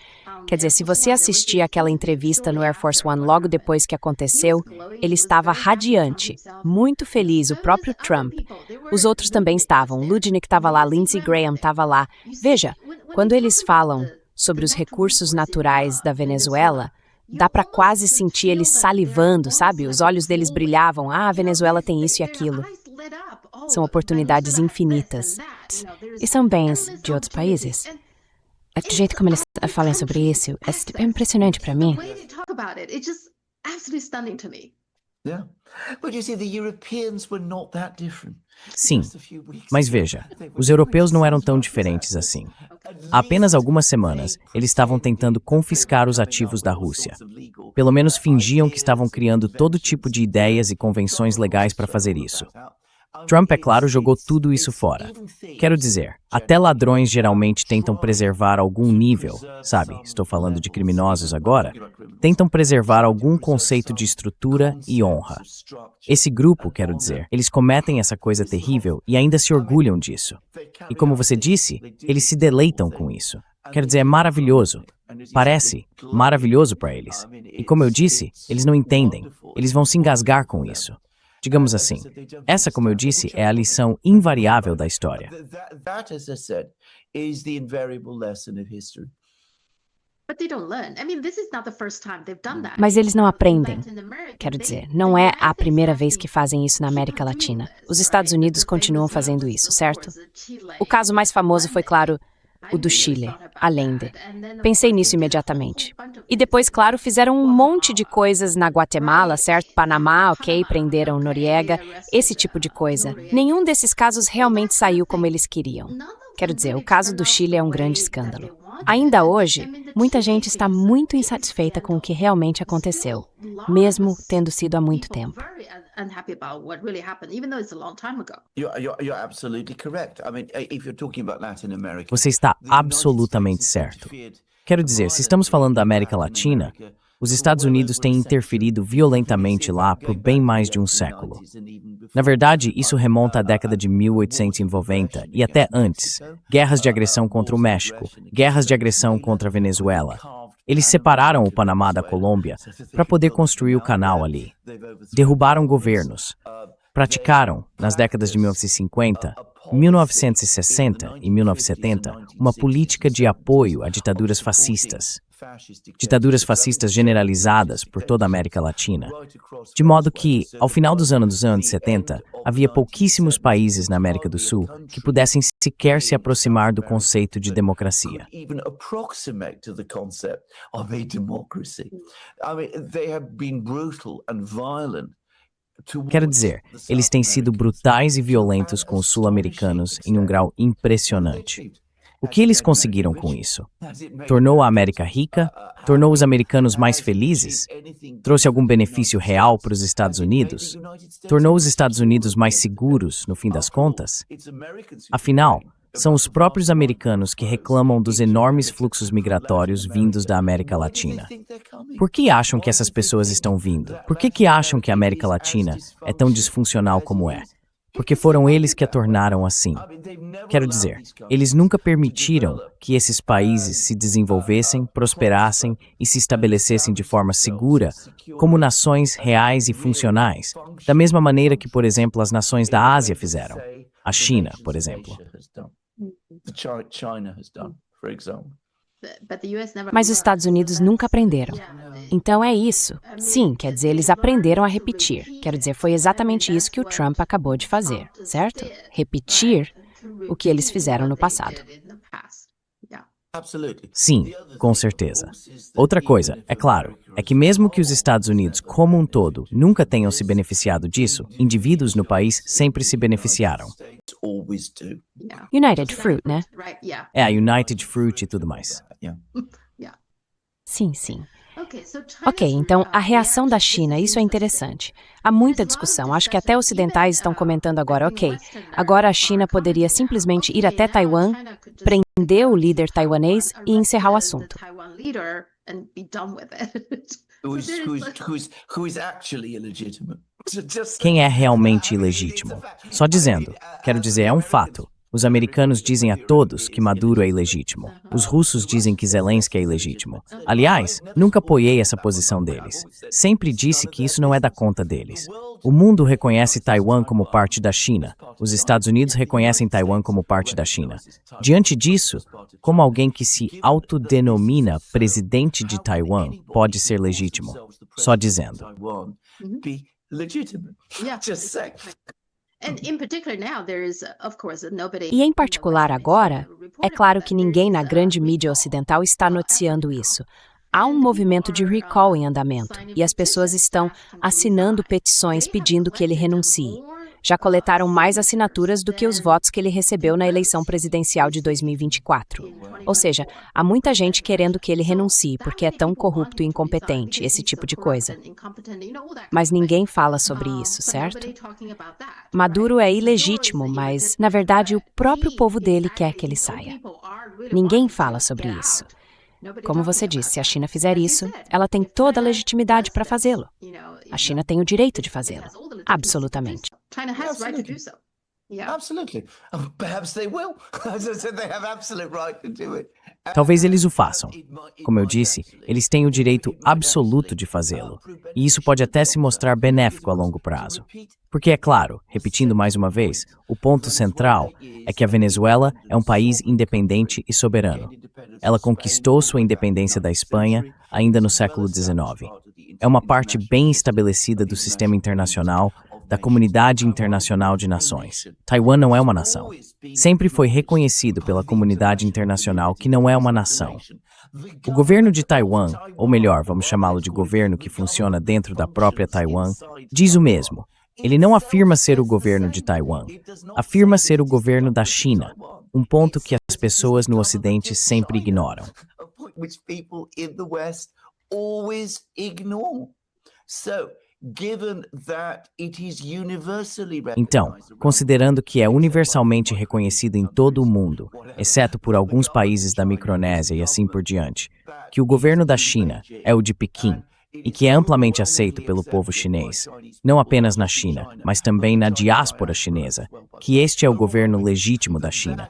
Quer dizer, se você assistir aquela entrevista no Air Force One logo depois que aconteceu, ele estava radiante, muito feliz, o próprio Trump. Os outros também estavam, Lutnick estava lá, Lindsey Graham estava lá. Veja, quando eles falam sobre os recursos naturais da Venezuela, dá para quase sentir eles salivando, sabe? Os olhos deles brilhavam, a Venezuela tem isso e aquilo. São oportunidades infinitas. E são bens de outros países. Do jeito como eles falam sobre isso, é impressionante para mim. Sim, mas veja, os europeus não eram tão diferentes assim. Há apenas algumas semanas, eles estavam tentando confiscar os ativos da Rússia. Pelo menos fingiam que estavam criando todo tipo de ideias e convenções legais para fazer isso. Trump, é claro, jogou tudo isso fora. Quero dizer, até ladrões geralmente tentam preservar algum nível, sabe? Estou falando de criminosos agora. Tentam preservar algum conceito de estrutura e honra. Esse grupo, quero dizer, eles cometem essa coisa terrível e ainda se orgulham disso. E como você disse, eles se deleitam com isso. Quero dizer, é maravilhoso. Parece maravilhoso para eles. E como eu disse, eles não entendem. Eles vão se engasgar com isso. Digamos assim, essa, como eu disse, é a lição invariável da história. Mas eles não aprendem. Quero dizer, não é a primeira vez que fazem isso na América Latina. Os Estados Unidos continuam fazendo isso, certo? O caso mais famoso foi, claro, o do Chile, Allende. Pensei nisso imediatamente. E depois, claro, fizeram um monte de coisas na Guatemala, certo? Panamá, ok, prenderam Noriega, esse tipo de coisa. Nenhum desses casos realmente saiu como eles queriam. Quero dizer, o caso do Chile é um grande escândalo. Ainda hoje, muita gente está muito insatisfeita com o que realmente aconteceu, mesmo tendo sido há muito tempo. Você está absolutamente certo. Quero dizer, se estamos falando da América Latina, os Estados Unidos têm interferido violentamente lá por bem mais de um século. Na verdade, isso remonta à década de 1890 e até antes. Guerras de agressão contra o México, guerras de agressão contra a Venezuela. Eles separaram o Panamá da Colômbia para poder construir o canal ali. Derrubaram governos. Praticaram, nas décadas de 1950, 1960 e 1970, uma política de apoio a ditaduras fascistas. Ditaduras fascistas generalizadas por toda a América Latina. De modo que, ao final dos anos 70, havia pouquíssimos países na América do Sul que pudessem sequer se aproximar do conceito de democracia. Quero dizer, eles têm sido brutais e violentos com os sul-americanos em um grau impressionante. O que eles conseguiram com isso? Tornou a América rica? Tornou os americanos mais felizes? Trouxe algum benefício real para os Estados Unidos? Tornou os Estados Unidos mais seguros, no fim das contas? Afinal, são os próprios americanos que reclamam dos enormes fluxos migratórios vindos da América Latina. Por que acham que essas pessoas estão vindo? Por que acham que a América Latina é tão disfuncional como é? Porque foram eles que a tornaram assim. Quero dizer, eles nunca permitiram que esses países se desenvolvessem, prosperassem e se estabelecessem de forma segura como nações reais e funcionais, da mesma maneira que, por exemplo, as nações da Ásia fizeram. A China, por exemplo. Mas os Estados Unidos nunca aprenderam. Então é isso. Sim, quer dizer, eles aprenderam a repetir. Quero dizer, foi exatamente isso que o Trump acabou de fazer, certo? Repetir o que eles fizeram no passado. Sim, com certeza. Outra coisa, é claro, é que mesmo que os Estados Unidos como um todo nunca tenham se beneficiado disso, indivíduos no país sempre se beneficiaram. United Fruit, né? É, a United Fruit e tudo mais. Sim, sim. Ok, então a reação da China, isso é interessante. Há muita discussão, acho que até ocidentais estão comentando agora, ok, agora a China poderia simplesmente ir até Taiwan, prender o líder taiwanês e encerrar o assunto. Who is actually illegitimate. Quem é realmente ilegítimo? Só dizendo. Quero dizer, é um fato. Os americanos dizem a todos que Maduro é ilegítimo. Os russos dizem que Zelensky é ilegítimo. Aliás, nunca apoiei essa posição deles. Sempre disse que isso não é da conta deles. O mundo reconhece Taiwan como parte da China. Os Estados Unidos reconhecem Taiwan como parte da China. Diante disso, como alguém que se autodenomina presidente de Taiwan pode ser legítimo? Só dizendo. E em particular agora, é claro que ninguém na grande mídia ocidental está noticiando isso. Há um movimento de recall em andamento e as pessoas estão assinando petições pedindo que ele renuncie. Já coletaram mais assinaturas do que os votos que ele recebeu na eleição presidencial de 2024. Ou seja, há muita gente querendo que ele renuncie porque é tão corrupto e incompetente, esse tipo de coisa. Mas ninguém fala sobre isso, certo? Maduro é ilegítimo, mas, na verdade, o próprio povo dele quer que ele saia. Ninguém fala sobre isso. Como você disse, se a China fizer isso, ela tem toda a legitimidade para fazê-lo. A China tem o direito de fazê-lo. Absolutamente. Absolutely. Perhaps they will. As I said, they have absolute right to do it. Talvez eles o façam. Como eu disse, eles têm o direito absoluto de fazê-lo. E isso pode até se mostrar benéfico a longo prazo. Porque, é claro, repetindo mais uma vez, o ponto central é que a Venezuela é um país independente e soberano. Ela conquistou sua independência da Espanha ainda no século XIX. É uma parte bem estabelecida do sistema internacional, da comunidade internacional de nações. Taiwan não é uma nação. Sempre foi reconhecido pela comunidade internacional que não é uma nação. O governo de Taiwan, ou melhor, vamos chamá-lo de governo que funciona dentro da própria Taiwan, diz o mesmo. Ele não afirma ser o governo de Taiwan, afirma ser o governo da China, um ponto que as pessoas no Ocidente sempre ignoram. Então, considerando que é universalmente reconhecido em todo o mundo, exceto por alguns países da Micronésia e assim por diante, que o governo da China é o de Pequim e que é amplamente aceito pelo povo chinês, não apenas na China, mas também na diáspora chinesa, que este é o governo legítimo da China.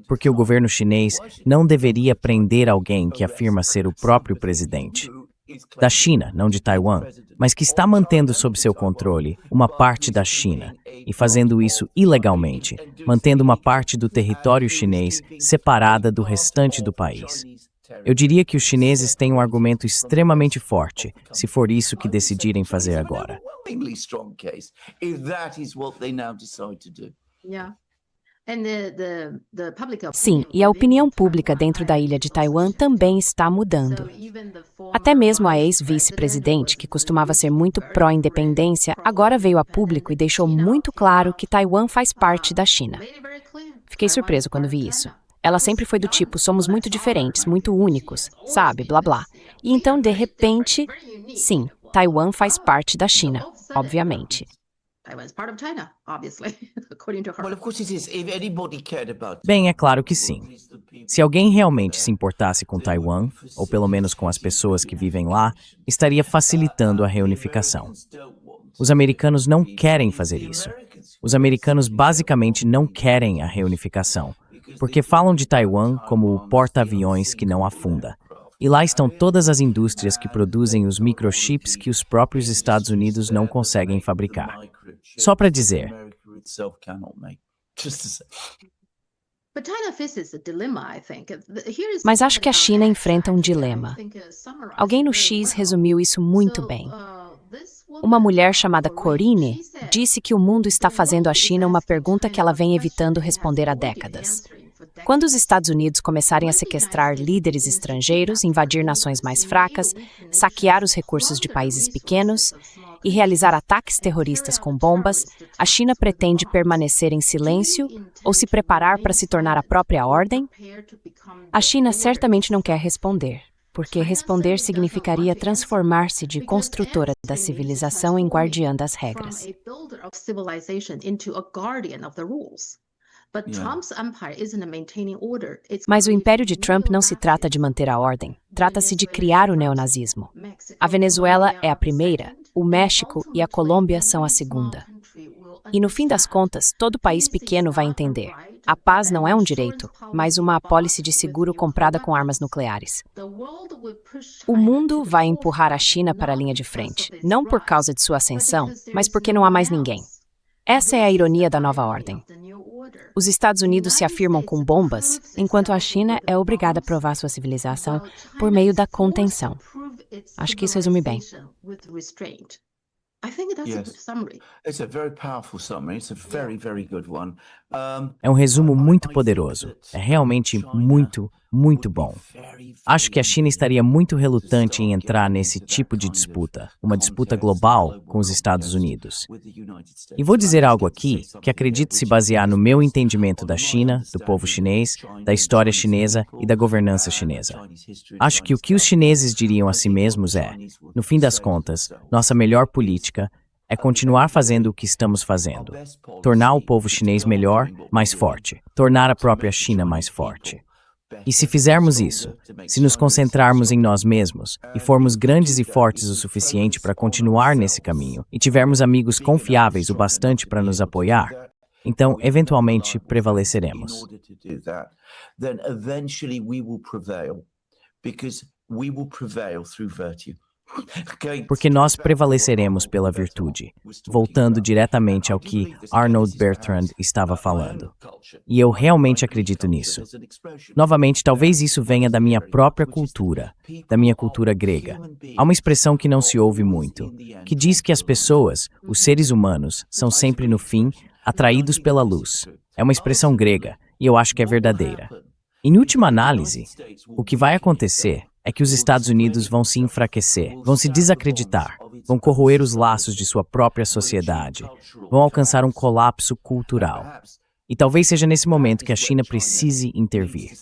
Porque o governo chinês não deveria prender alguém que afirma ser o próprio presidente da China, não de Taiwan, mas que está mantendo sob seu controle uma parte da China e fazendo isso ilegalmente, mantendo uma parte do território chinês separada do restante do país. Eu diria que os chineses têm um argumento extremamente forte, se for isso que decidirem fazer agora. Sim, e a opinião pública dentro da ilha de Taiwan também está mudando. Até mesmo a ex-vice-presidente, que costumava ser muito pró-independência, agora veio a público e deixou muito claro que Taiwan faz parte da China. Fiquei surpreso quando vi isso. Ela sempre foi do tipo, somos muito diferentes, muito únicos, sabe, blá blá. E então, de repente, sim, Taiwan faz parte da China, obviamente. Bem, é claro que sim. Se alguém realmente se importasse com Taiwan, ou pelo menos com as pessoas que vivem lá, estaria facilitando a reunificação. Os americanos não querem fazer isso. Os americanos basicamente não querem a reunificação, porque falam de Taiwan como o porta-aviões que não afunda. E lá estão todas as indústrias que produzem os microchips que os próprios Estados Unidos não conseguem fabricar. Só para dizer. Mas acho que a China enfrenta um dilema. Alguém no X resumiu isso muito bem. Uma mulher chamada Corinne disse que o mundo está fazendo à China uma pergunta que ela vem evitando responder há décadas. Quando os Estados Unidos começarem a sequestrar líderes estrangeiros, invadir nações mais fracas, saquear os recursos de países pequenos e realizar ataques terroristas com bombas, a China pretende permanecer em silêncio ou se preparar para se tornar a própria ordem? A China certamente não quer responder, porque responder significaria transformar-se de construtora da civilização em guardiã das regras. Mas o império de Trump não se trata de manter a ordem, trata-se de criar o neonazismo. A Venezuela é a primeira, o México e a Colômbia são a segunda. E no fim das contas, todo país pequeno vai entender. A paz não é um direito, mas uma apólice de seguro comprada com armas nucleares. O mundo vai empurrar a China para a linha de frente, não por causa de sua ascensão, mas porque não há mais ninguém. Essa é a ironia da nova ordem. Os Estados Unidos se afirmam com bombas, enquanto a China é obrigada a provar sua civilização por meio da contenção. Acho que isso resume bem. É um resumo muito poderoso. É realmente muito, muito bom. Acho que a China estaria muito relutante em entrar nesse tipo de disputa, uma disputa global com os Estados Unidos. E vou dizer algo aqui que acredito se basear no meu entendimento da China, do povo chinês, da história chinesa e da governança chinesa. Acho que o que os chineses diriam a si mesmos é, no fim das contas, nossa melhor política é continuar fazendo o que estamos fazendo. Tornar o povo chinês melhor, mais forte. Tornar a própria China mais forte. E se fizermos isso, se nos concentrarmos em nós mesmos e formos grandes e fortes o suficiente para continuar nesse caminho e tivermos amigos confiáveis o bastante para nos apoiar, então, eventualmente, prevaleceremos. Porque nós prevaleceremos pela virtude, voltando diretamente ao que Arnold Bertrand estava falando. E eu realmente acredito nisso. Novamente, talvez isso venha da minha própria cultura, da minha cultura grega. Há uma expressão que não se ouve muito, que diz que as pessoas, os seres humanos, são sempre no fim atraídos pela luz. É uma expressão grega, e eu acho que é verdadeira. Em última análise, o que vai acontecer é que os Estados Unidos vão se enfraquecer, vão se desacreditar, vão corroer os laços de sua própria sociedade, vão alcançar um colapso cultural. E talvez seja nesse momento que a China precise intervir.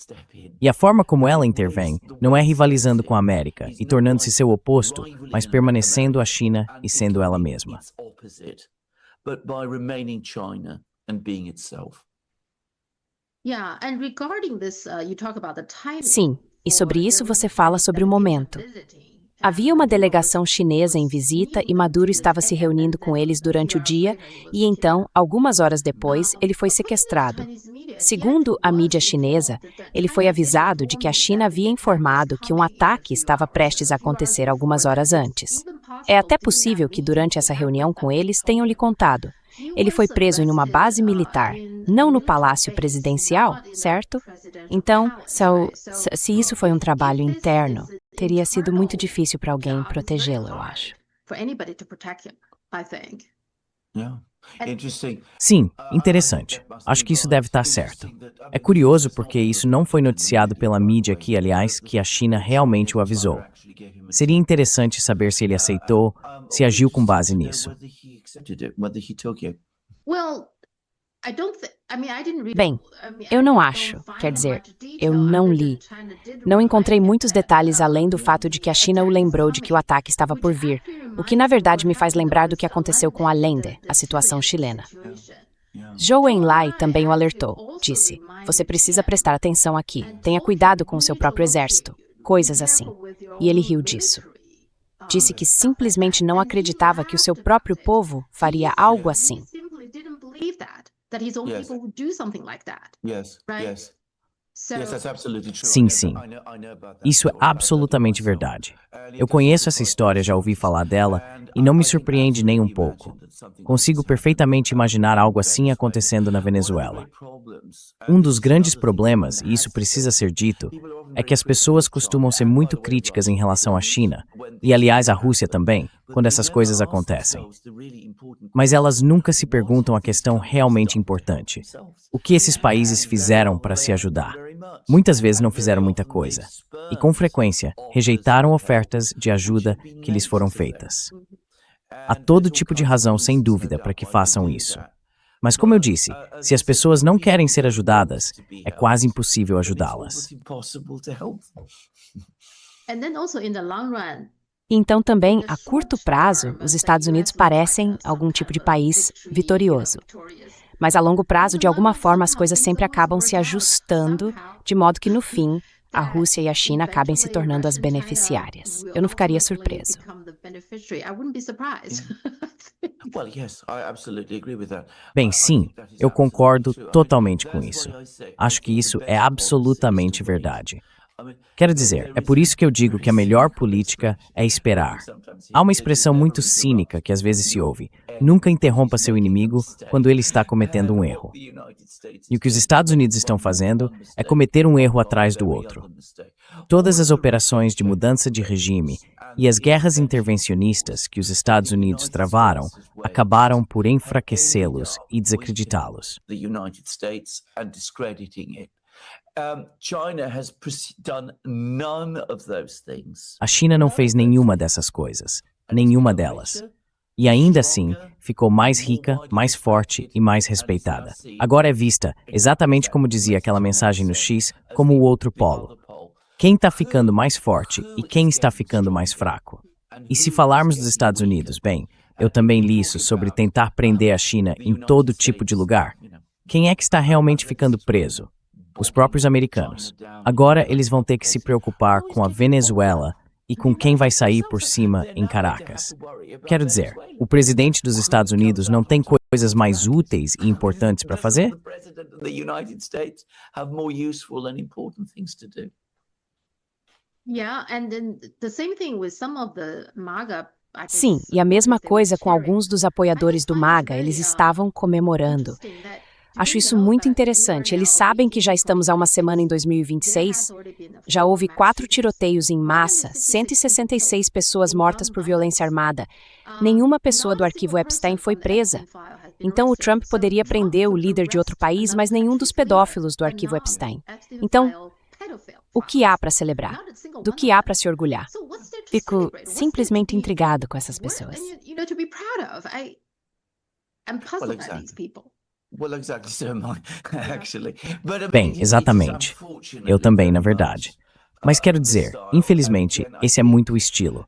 E a forma como ela intervém não é rivalizando com a América e tornando-se seu oposto, mas permanecendo a China e sendo ela mesma. Sim, e sobre isso você fala sobre o momento. Havia uma delegação chinesa em visita e Maduro estava se reunindo com eles durante o dia e então, algumas horas depois, ele foi sequestrado. Segundo a mídia chinesa, ele foi avisado de que a China havia informado que um ataque estava prestes a acontecer algumas horas antes. É até possível que durante essa reunião com eles tenham lhe contado. Ele foi preso em uma base militar, não no palácio presidencial, certo? Então, se isso foi um trabalho interno, teria sido muito difícil para alguém protegê-lo, eu acho. Sim, interessante. Acho que isso deve estar certo. É curioso porque isso não foi noticiado pela mídia aqui, aliás, que a China realmente o avisou. Seria interessante saber se ele aceitou, se agiu com base nisso. Bem, eu não acho, quer dizer, eu não li. Não encontrei muitos detalhes além do fato de que a China o lembrou de que o ataque estava por vir, o que na verdade me faz lembrar do que aconteceu com Allende, a situação chilena. Zhou Enlai também o alertou, disse, você precisa prestar atenção aqui, tenha cuidado com o seu próprio exército, coisas assim. E ele riu disso. Disse que simplesmente não acreditava que o seu próprio povo faria algo assim. Sim, sim. Isso é absolutamente verdade. Eu conheço essa história, já ouvi falar dela, e não me surpreende nem um pouco. Consigo perfeitamente imaginar algo assim acontecendo na Venezuela. Um dos grandes problemas, e isso precisa ser dito, é que as pessoas costumam ser muito críticas em relação à China, e aliás a Rússia também, quando essas coisas acontecem. Mas elas nunca se perguntam a questão realmente importante. O que esses países fizeram para se ajudar? Muitas vezes não fizeram muita coisa, e com frequência rejeitaram ofertas de ajuda que lhes foram feitas. Há todo tipo de razão, sem dúvida, para que façam isso. Mas como eu disse, se as pessoas não querem ser ajudadas, é quase impossível ajudá-las. Então também, a curto prazo, os Estados Unidos parecem algum tipo de país vitorioso. mas a longo prazo, de alguma forma, as coisas sempre acabam se ajustando, de modo que, no fim, a Rússia e a China acabem se tornando as beneficiárias. Eu não ficaria surpreso. Bem, sim, eu concordo totalmente com isso. Acho que isso é absolutamente verdade. Quero dizer, é por isso que eu digo que a melhor política é esperar. Há uma expressão muito cínica que às vezes se ouve: nunca interrompa seu inimigo quando ele está cometendo um erro. E o que os Estados Unidos estão fazendo é cometer um erro atrás do outro. Todas as operações de mudança de regime e as guerras intervencionistas que os Estados Unidos travaram acabaram por enfraquecê-los e desacreditá-los. A China não fez nenhuma dessas coisas, nenhuma delas. E ainda assim, ficou mais rica, mais forte e mais respeitada. Agora é vista, exatamente como dizia aquela mensagem no X, como o outro polo. Quem está ficando mais forte e quem está ficando mais fraco? E se falarmos dos Estados Unidos, bem, eu também li isso sobre tentar prender a China em todo tipo de lugar. Quem é que está realmente ficando preso? Os próprios americanos. Agora eles vão ter que se preocupar com a Venezuela e com quem vai sair por cima em Caracas. Quero dizer, o presidente dos Estados Unidos não tem coisas mais úteis e importantes para fazer? Sim, e a mesma coisa com alguns dos apoiadores do MAGA, eles estavam comemorando. Acho isso muito interessante. Eles sabem que já estamos há uma semana em 2026. Já houve 4 tiroteios em massa, 166 pessoas mortas por violência armada. Nenhuma pessoa do arquivo Epstein foi presa. Então o Trump poderia prender o líder de outro país, mas nenhum dos pedófilos do arquivo Epstein. Então, o que há para celebrar? Do que há para se orgulhar? Fico simplesmente intrigado com essas pessoas. Bem, exatamente. Eu também, na verdade. Mas quero dizer, infelizmente, esse é muito o estilo.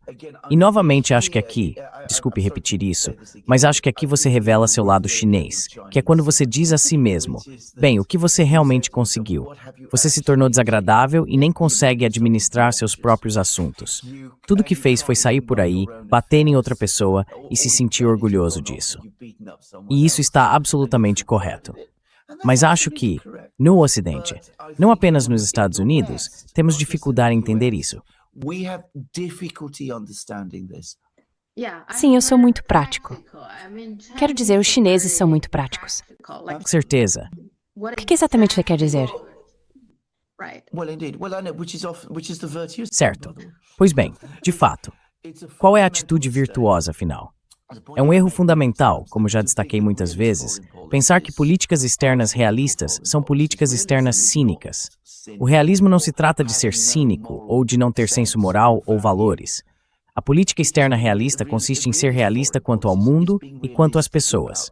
E novamente acho que aqui, desculpe repetir isso, mas acho que aqui você revela seu lado chinês, que é quando você diz a si mesmo, bem, o que você realmente conseguiu? Você se tornou desagradável e nem consegue administrar seus próprios assuntos. Tudo que fez foi sair por aí, bater em outra pessoa e se sentir orgulhoso disso. E isso está absolutamente correto. Mas acho que, no Ocidente, não apenas nos Estados Unidos, temos dificuldade em entender isso. Sim, eu sou muito prático. Quero dizer, os chineses são muito práticos. Com certeza. O que exatamente você quer dizer? Certo. Pois bem, de fato, qual é a atitude virtuosa, afinal? É um erro fundamental, como já destaquei muitas vezes, pensar que políticas externas realistas são políticas externas cínicas. O realismo não se trata de ser cínico ou de não ter senso moral ou valores. A política externa realista consiste em ser realista quanto ao mundo e quanto às pessoas.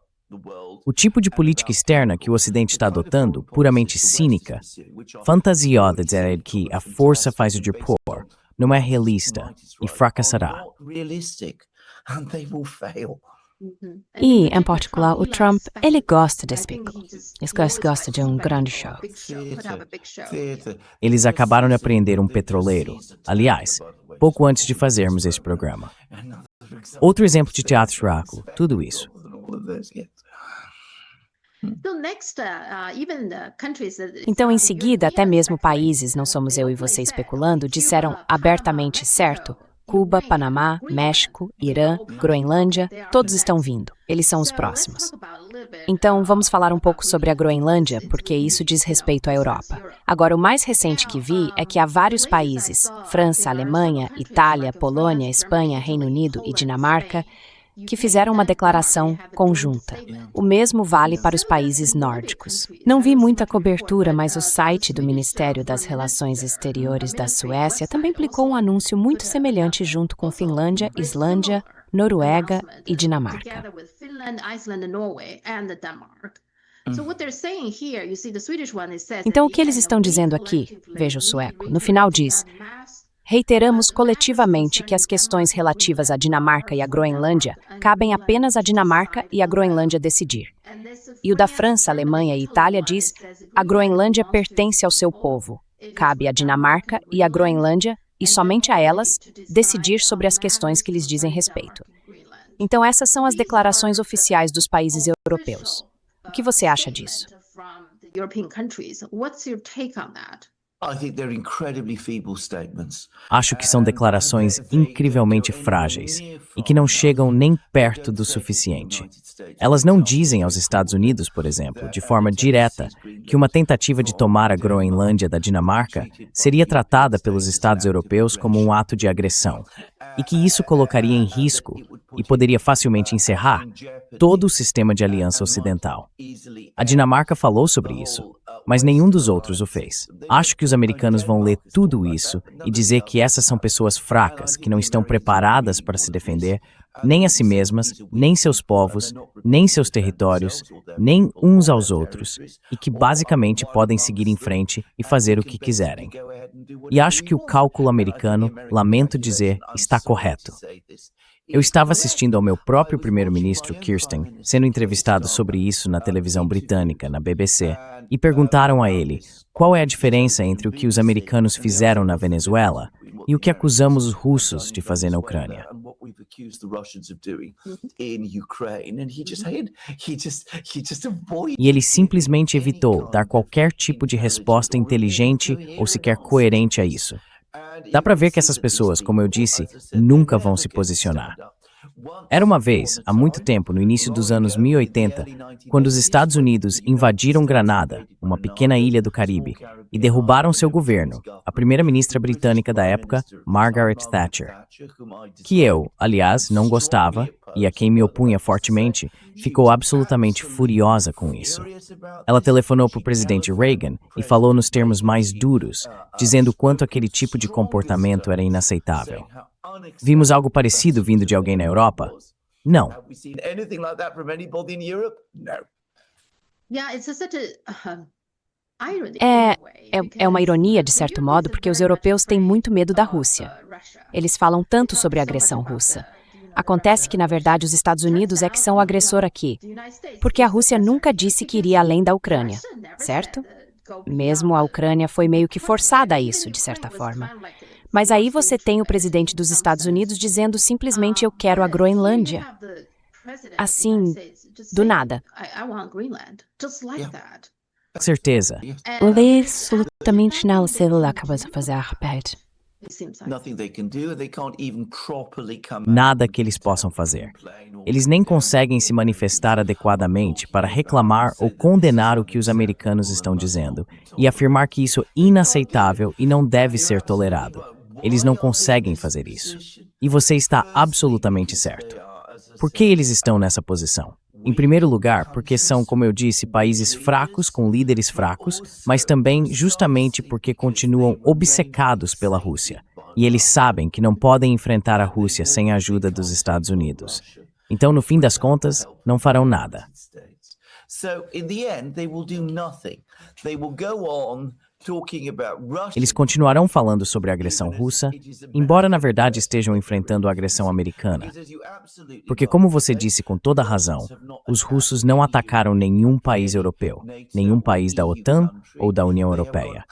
O tipo de política externa que o Ocidente está adotando, puramente cínica, fantasiosa de dizer que a força faz o dispor, não é realista e fracassará. E, em particular, o Trump, ele gosta de espetáculo. Ele gosta de um grande show. Eles acabaram de apreender um petroleiro. Aliás, pouco antes de fazermos esse programa. Outro exemplo de teatro espetáculo, tudo isso. Então, em seguida, até mesmo países, não somos eu e você especulando, disseram abertamente certo. Cuba, Panamá, México, Irã, Groenlândia, todos estão vindo. Eles são os próximos. Então, vamos falar um pouco sobre a Groenlândia, porque isso diz respeito à Europa. Agora, o mais recente que vi é que há vários países, França, Alemanha, Itália, Polônia, Espanha, Reino Unido e Dinamarca, que fizeram uma declaração conjunta. O mesmo vale para os países nórdicos. Não vi muita cobertura, mas o site do Ministério das Relações Exteriores da Suécia também publicou um anúncio muito semelhante junto com Finlândia, Islândia, Noruega e Dinamarca. Então, o que eles estão dizendo aqui? Veja o sueco. No final diz: reiteramos coletivamente que as questões relativas à Dinamarca e à Groenlândia cabem apenas à Dinamarca e à Groenlândia decidir. E o da França, Alemanha e Itália diz: a Groenlândia pertence ao seu povo. Cabe à Dinamarca e à Groenlândia, e somente a elas, decidir sobre as questões que lhes dizem respeito. Então essas são as declarações oficiais dos países europeus. O que você acha disso? Acho que são declarações incrivelmente frágeis e que não chegam nem perto do suficiente. Elas não dizem aos Estados Unidos, por exemplo, de forma direta, que uma tentativa de tomar a Groenlândia da Dinamarca seria tratada pelos Estados europeus como um ato de agressão, e que isso colocaria em risco e poderia facilmente encerrar todo o sistema de aliança ocidental. A Dinamarca falou sobre isso, mas nenhum dos outros o fez. Acho que os americanos vão ler tudo isso e dizer que essas são pessoas fracas, que não estão preparadas para se defender, nem a si mesmas, nem seus povos, nem seus territórios, nem uns aos outros, e que basicamente podem seguir em frente e fazer o que quiserem. E acho que o cálculo americano, lamento dizer, está correto. Eu estava assistindo ao meu próprio primeiro-ministro, Kirsten, sendo entrevistado sobre isso na televisão britânica, na BBC, e perguntaram a ele qual é a diferença entre o que os americanos fizeram na Venezuela e o que acusamos os russos de fazer na Ucrânia. E ele simplesmente evitou dar qualquer tipo de resposta inteligente ou sequer coerente a isso. Dá para ver que essas pessoas, como eu disse, nunca vão se posicionar. Era uma vez, há muito tempo, no início dos anos 1080, quando os Estados Unidos invadiram Granada, uma pequena ilha do Caribe, e derrubaram seu governo, a primeira-ministra britânica da época, Margaret Thatcher, que eu, aliás, não gostava, e a quem me opunha fortemente, ficou absolutamente furiosa com isso. Ela telefonou para o presidente Reagan e falou nos termos mais duros, dizendo quanto aquele tipo de comportamento era inaceitável. Vimos algo parecido vindo de alguém na Europa? Não. É uma ironia, de certo modo, porque os europeus têm muito medo da Rússia. Eles falam tanto sobre a agressão russa. Acontece que, na verdade, os Estados Unidos é que são o agressor aqui, porque a Rússia nunca disse que iria além da Ucrânia, certo? Mesmo a Ucrânia foi meio que forçada a isso, de certa forma. Mas aí você tem o presidente dos Estados Unidos dizendo simplesmente eu quero a Groenlândia. Assim, do nada. Com certeza. Absolutamente nada se ele acaba de fazer, repete. Nada que eles possam fazer. Eles nem conseguem se manifestar adequadamente para reclamar ou condenar o que os americanos estão dizendo e afirmar que isso é inaceitável e não deve ser tolerado. Eles não conseguem fazer isso. E você está absolutamente certo. Por que eles estão nessa posição? Em primeiro lugar, porque são, como eu disse, países fracos com líderes fracos, mas também justamente porque continuam obcecados pela Rússia. E eles sabem que não podem enfrentar a Rússia sem a ajuda dos Estados Unidos. Então, no fim das contas, não farão nada. Eles continuarão falando sobre a agressão russa, embora na verdade estejam enfrentando a agressão americana. Porque, como você disse com toda razão, os russos não atacaram nenhum país europeu, nenhum país da OTAN ou da União Europeia.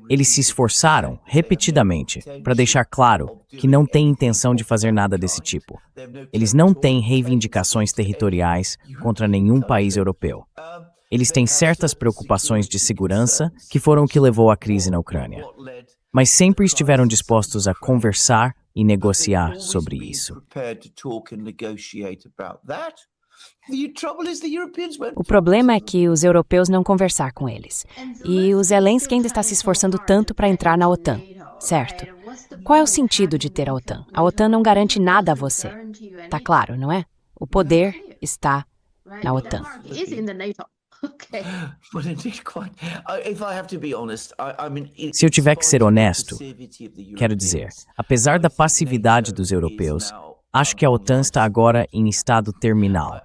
Eles se esforçaram, repetidamente, para deixar claro que não têm intenção de fazer nada desse tipo. Eles não têm reivindicações territoriais contra nenhum país europeu. Eles têm certas preocupações de segurança, que foram o que levou à crise na Ucrânia. Mas sempre estiveram dispostos a conversar e negociar sobre isso. O problema é que os europeus não conversam com eles. E o Zelensky ainda está se esforçando tanto para entrar na OTAN, certo? Qual é o sentido de ter a OTAN? A OTAN não garante nada a você. Tá claro, não é? O poder está na OTAN. Se eu tiver que ser honesto, quero dizer, apesar da passividade dos europeus, acho que a OTAN está agora em estado terminal.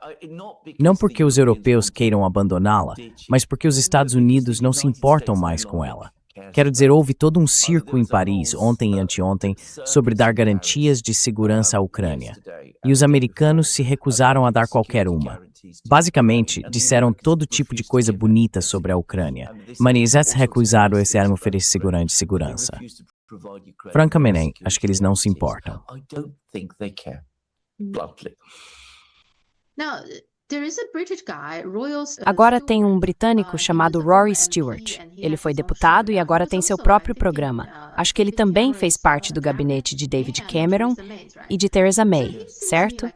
Não porque os europeus queiram abandoná-la, mas porque os Estados Unidos não se importam mais com ela. Quero dizer, houve todo um circo em Paris ontem e anteontem sobre dar garantias de segurança à Ucrânia. E os americanos se recusaram a dar qualquer uma. Basicamente, disseram todo tipo de coisa bonita sobre a Ucrânia, mas eles se recusaram a oferecer segurança. Francamente, acho que eles não se importam. Agora tem um britânico chamado Rory Stewart. Ele foi deputado e agora tem seu próprio programa. Acho que ele também fez parte do gabinete de David Cameron e de Theresa May, certo?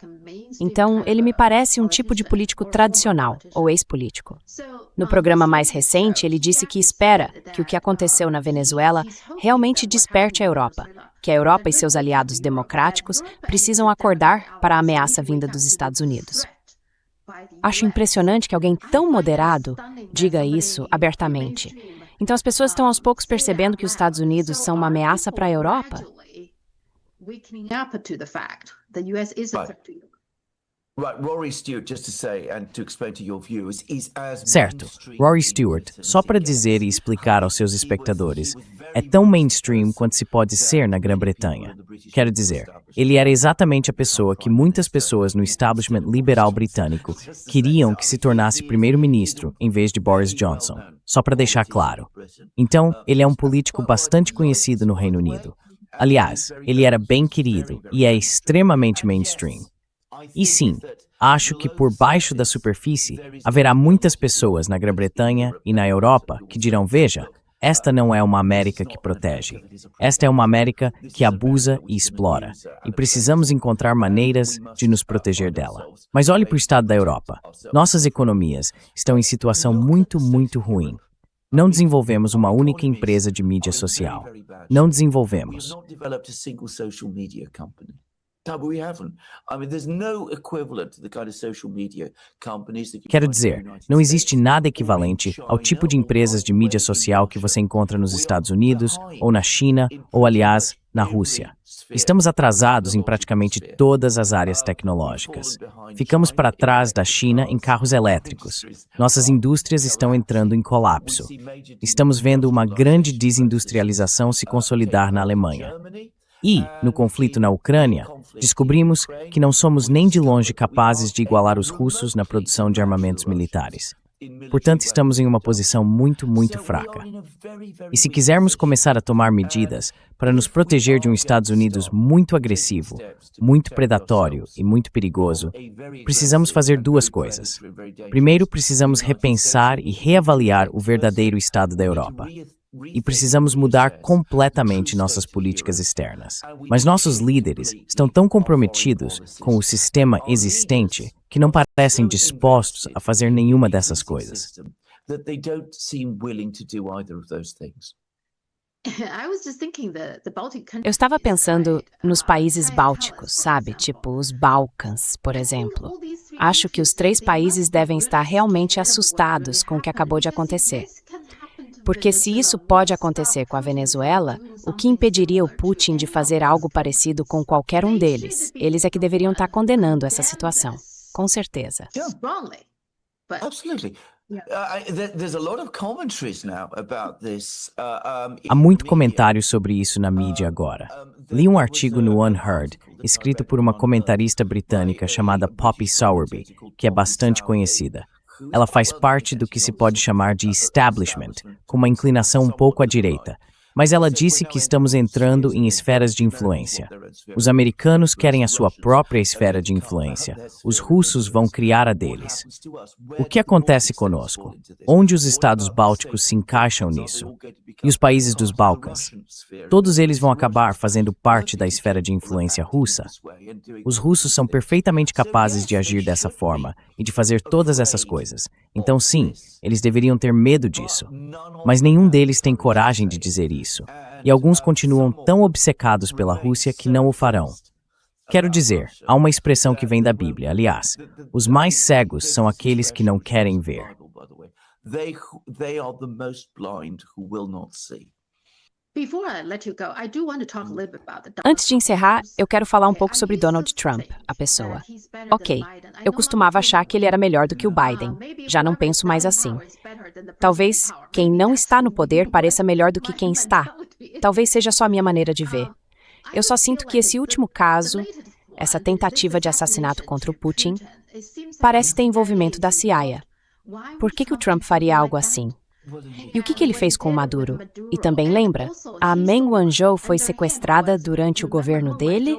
Então, ele me parece um tipo de político tradicional, ou ex-político. No programa mais recente, ele disse que espera que o que aconteceu na Venezuela realmente desperte a Europa, que a Europa e seus aliados democráticos precisam acordar para a ameaça vinda dos Estados Unidos. Acho impressionante que alguém tão moderado diga isso abertamente. Então as pessoas estão aos poucos percebendo que os Estados Unidos são uma ameaça para a Europa? Certo, Rory Stewart, só para dizer e explicar aos seus espectadores, é tão mainstream quanto se pode ser na Grã-Bretanha. Quero dizer, ele era exatamente a pessoa que muitas pessoas no establishment liberal britânico queriam que se tornasse primeiro-ministro em vez de Boris Johnson, só para deixar claro. Então, ele é um político bastante conhecido no Reino Unido. Aliás, ele era bem querido e é extremamente mainstream. E sim, acho que por baixo da superfície haverá muitas pessoas na Grã-Bretanha e na Europa que dirão, veja, esta não é uma América que protege. Esta é uma América que abusa e explora. E precisamos encontrar maneiras de nos proteger dela. Mas olhe para o estado da Europa. Nossas economias estão em situação muito, muito ruim. Não desenvolvemos uma única empresa de mídia social. Não desenvolvemos. Quero dizer, não existe nada equivalente ao tipo de empresas de mídia social que você encontra nos Estados Unidos, ou na China, ou, aliás, na Rússia. Estamos atrasados em praticamente todas as áreas tecnológicas. Ficamos para trás da China em carros elétricos. Nossas indústrias estão entrando em colapso. Estamos vendo uma grande desindustrialização se consolidar na Alemanha. E, no conflito na Ucrânia, descobrimos que não somos nem de longe capazes de igualar os russos na produção de armamentos militares. Portanto, estamos em uma posição muito, muito fraca. E se quisermos começar a tomar medidas para nos proteger de um Estados Unidos muito agressivo, muito predatório e muito perigoso, precisamos fazer duas coisas. Primeiro, precisamos repensar e reavaliar o verdadeiro estado da Europa. E precisamos mudar completamente nossas políticas externas. Mas nossos líderes estão tão comprometidos com o sistema existente que não parecem dispostos a fazer nenhuma dessas coisas. Eu estava pensando nos países bálticos, sabe? Tipo os Balcãs, por exemplo. Acho que os 3 países devem estar realmente assustados com o que acabou de acontecer. Porque se isso pode acontecer com a Venezuela, o que impediria o Putin de fazer algo parecido com qualquer um deles? Eles é que deveriam estar condenando essa situação, com certeza. Há muito comentário sobre isso na mídia agora. Li um artigo no Unheard, escrito por uma comentarista britânica chamada Poppy Sowerby, que é bastante conhecida. Ela faz parte do que se pode chamar de establishment, com uma inclinação um pouco à direita. Mas ela disse que estamos entrando em esferas de influência. Os americanos querem a sua própria esfera de influência. Os russos vão criar a deles. O que acontece conosco? Onde os estados bálticos se encaixam nisso? E os países dos Balcãs? Todos eles vão acabar fazendo parte da esfera de influência russa? Os russos são perfeitamente capazes de agir dessa forma e de fazer todas essas coisas. Então, sim, eles deveriam ter medo disso. Mas nenhum deles tem coragem de dizer isso. E alguns continuam tão obcecados pela Rússia que não o farão. Quero dizer, há uma expressão que vem da Bíblia, aliás, os mais cegos são aqueles que não querem ver. Antes de encerrar, eu quero falar um pouco sobre Donald Trump, a pessoa. Ok, eu costumava achar que ele era melhor do que o Biden. Já não penso mais assim. Talvez quem não está no poder pareça melhor do que quem está. Talvez seja só a minha maneira de ver. Eu só sinto que esse último caso, essa tentativa de assassinato contra o Putin, parece ter envolvimento da CIA. Por que o Trump faria algo assim? E o que ele fez com o Maduro? E também lembra, a Meng Wanzhou foi sequestrada durante o governo dele?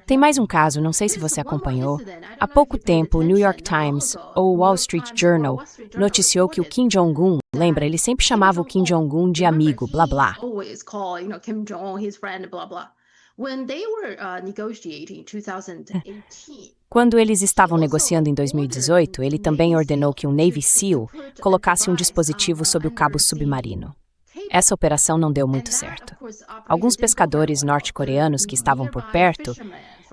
Tem mais um caso, não sei se você acompanhou. Há pouco tempo, o New York Times ou o Wall Street Journal noticiou que o Kim Jong-un, lembra, ele sempre chamava o Kim Jong-un de amigo, blá blá. Quando eles estavam negociando em 2018, ele também ordenou que um Navy SEAL colocasse um dispositivo sob o cabo submarino. Essa operação não deu muito certo. Alguns pescadores norte-coreanos que estavam por perto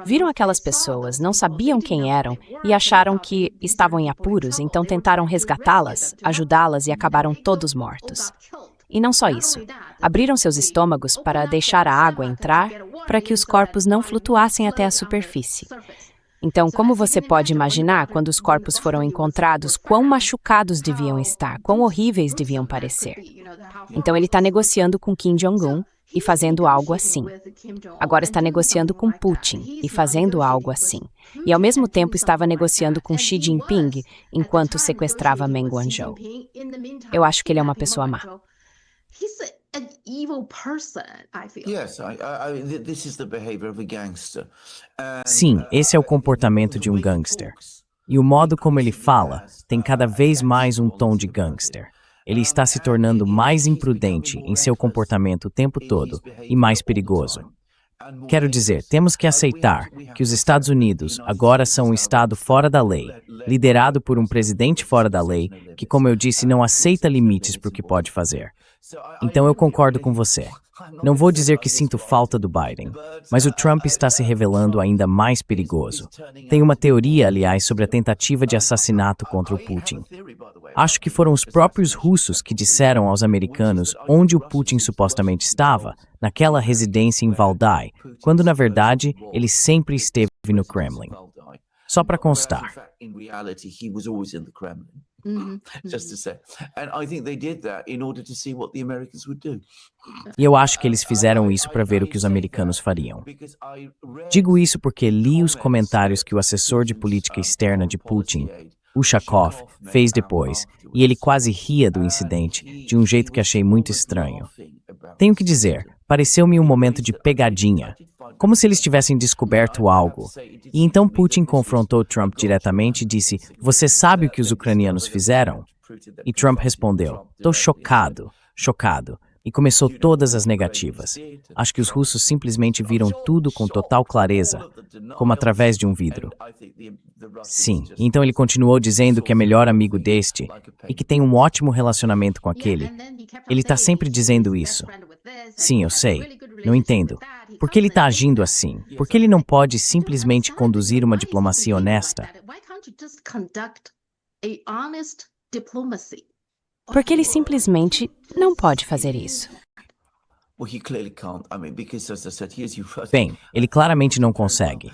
viram aquelas pessoas, não sabiam quem eram e acharam que estavam em apuros, então tentaram resgatá-las, ajudá-las e acabaram todos mortos. E não só isso, abriram seus estômagos para deixar a água entrar para que os corpos não flutuassem até a superfície. Então, como você pode imaginar, quando os corpos foram encontrados, quão machucados deviam estar, quão horríveis deviam parecer? Então, ele está negociando com Kim Jong-un e fazendo algo assim. Agora está negociando com Putin e fazendo algo assim. E, ao mesmo tempo, estava negociando com Xi Jinping enquanto sequestrava Meng Wanzhou. Eu acho que ele é uma pessoa má. An evil person, I feel. Yes, this is the behavior of a gangster. Sim, esse é o comportamento de um gangster. E o modo como ele fala tem cada vez mais um tom de gangster. Ele está se tornando mais imprudente em seu comportamento o tempo todo e mais perigoso. Quero dizer, temos que aceitar que os Estados Unidos agora são um estado fora da lei, liderado por um presidente fora da lei, que, como eu disse, não aceita limites para o que pode fazer. Então eu concordo com você. Não vou dizer que sinto falta do Biden, mas o Trump está se revelando ainda mais perigoso. Tem uma teoria, aliás, sobre a tentativa de assassinato contra o Putin. Acho que foram os próprios russos que disseram aos americanos onde o Putin supostamente estava, naquela residência em Valdai, quando na verdade ele sempre esteve no Kremlin. Só para constar. Just to say. And I think they did that in order to see what the Americans would do. E eu acho que eles fizeram isso para ver o que os americanos fariam. Digo isso porque li os comentários que o assessor de política externa de Putin, Ushakov, fez depois, e ele quase ria do incidente, de um jeito que achei muito estranho. Tenho que dizer, pareceu-me um momento de pegadinha, como se eles tivessem descoberto algo. E então Putin confrontou Trump diretamente e disse, "Você sabe o que os ucranianos fizeram?" E Trump respondeu, "Tô chocado, chocado." E começou todas as negativas. Acho que os russos simplesmente viram tudo com total clareza, como através de um vidro. Sim, então ele continuou dizendo que é melhor amigo deste e que tem um ótimo relacionamento com aquele. Ele está sempre dizendo isso. Sim, eu sei. Não entendo. Por que ele está agindo assim? Por que ele não pode simplesmente conduzir uma diplomacia honesta? Porque ele simplesmente não pode fazer isso. Bem, ele claramente não consegue.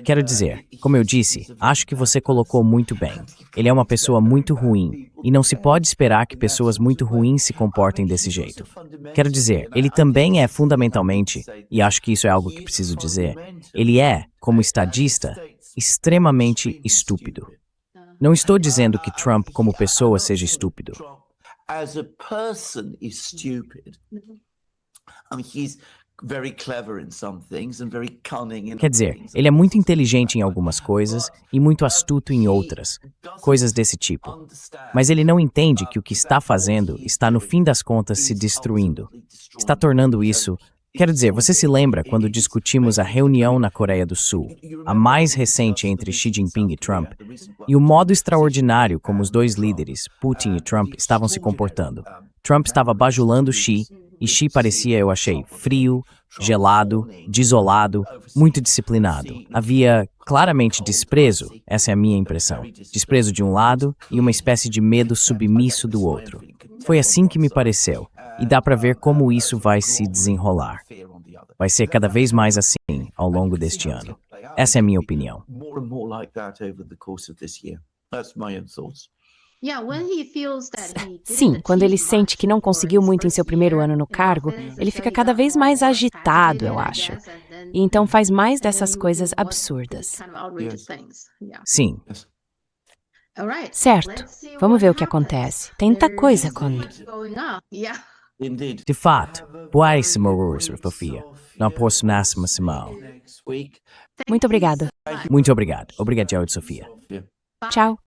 Quero dizer, como eu disse, acho que você colocou muito bem. Ele é uma pessoa muito ruim, e não se pode esperar que pessoas muito ruins se comportem desse jeito. Quero dizer, ele também é fundamentalmente, e acho que isso é algo que preciso dizer, ele é, como estadista, extremamente estúpido. Não estou dizendo que Trump como pessoa seja estúpido. As a person is stupid. I mean, he's very clever in some things and very cunning in Quer dizer, ele é muito inteligente em algumas coisas e muito astuto em outras, coisas desse tipo. Mas ele não entende que o que está fazendo está, no fim das contas, se destruindo. Está tornando isso... Quero dizer, você se lembra quando discutimos a reunião na Coreia do Sul, a mais recente entre Xi Jinping e Trump, e o modo extraordinário como os dois líderes, Putin e Trump, estavam se comportando. Trump estava bajulando Xi, e Xi parecia, eu achei, frio, gelado, desolado, muito disciplinado. Havia claramente desprezo, essa é a minha impressão. Desprezo de um lado e uma espécie de medo submisso do outro. Foi assim que me pareceu. E dá para ver como isso vai se desenrolar. Vai ser cada vez mais assim ao longo deste ano. Essa é a minha opinião. Sim, quando ele sente que não conseguiu muito em seu primeiro ano no cargo, ele fica cada vez mais agitado, eu acho. E então faz mais dessas coisas absurdas. Sim. Certo, vamos ver o que acontece. Tem muita coisa quando... De fato, bueníssimo, Sofia. Não posso nascer, Simão. Muito obrigada. Muito obrigado. Obrigado, Sofia. Tchau.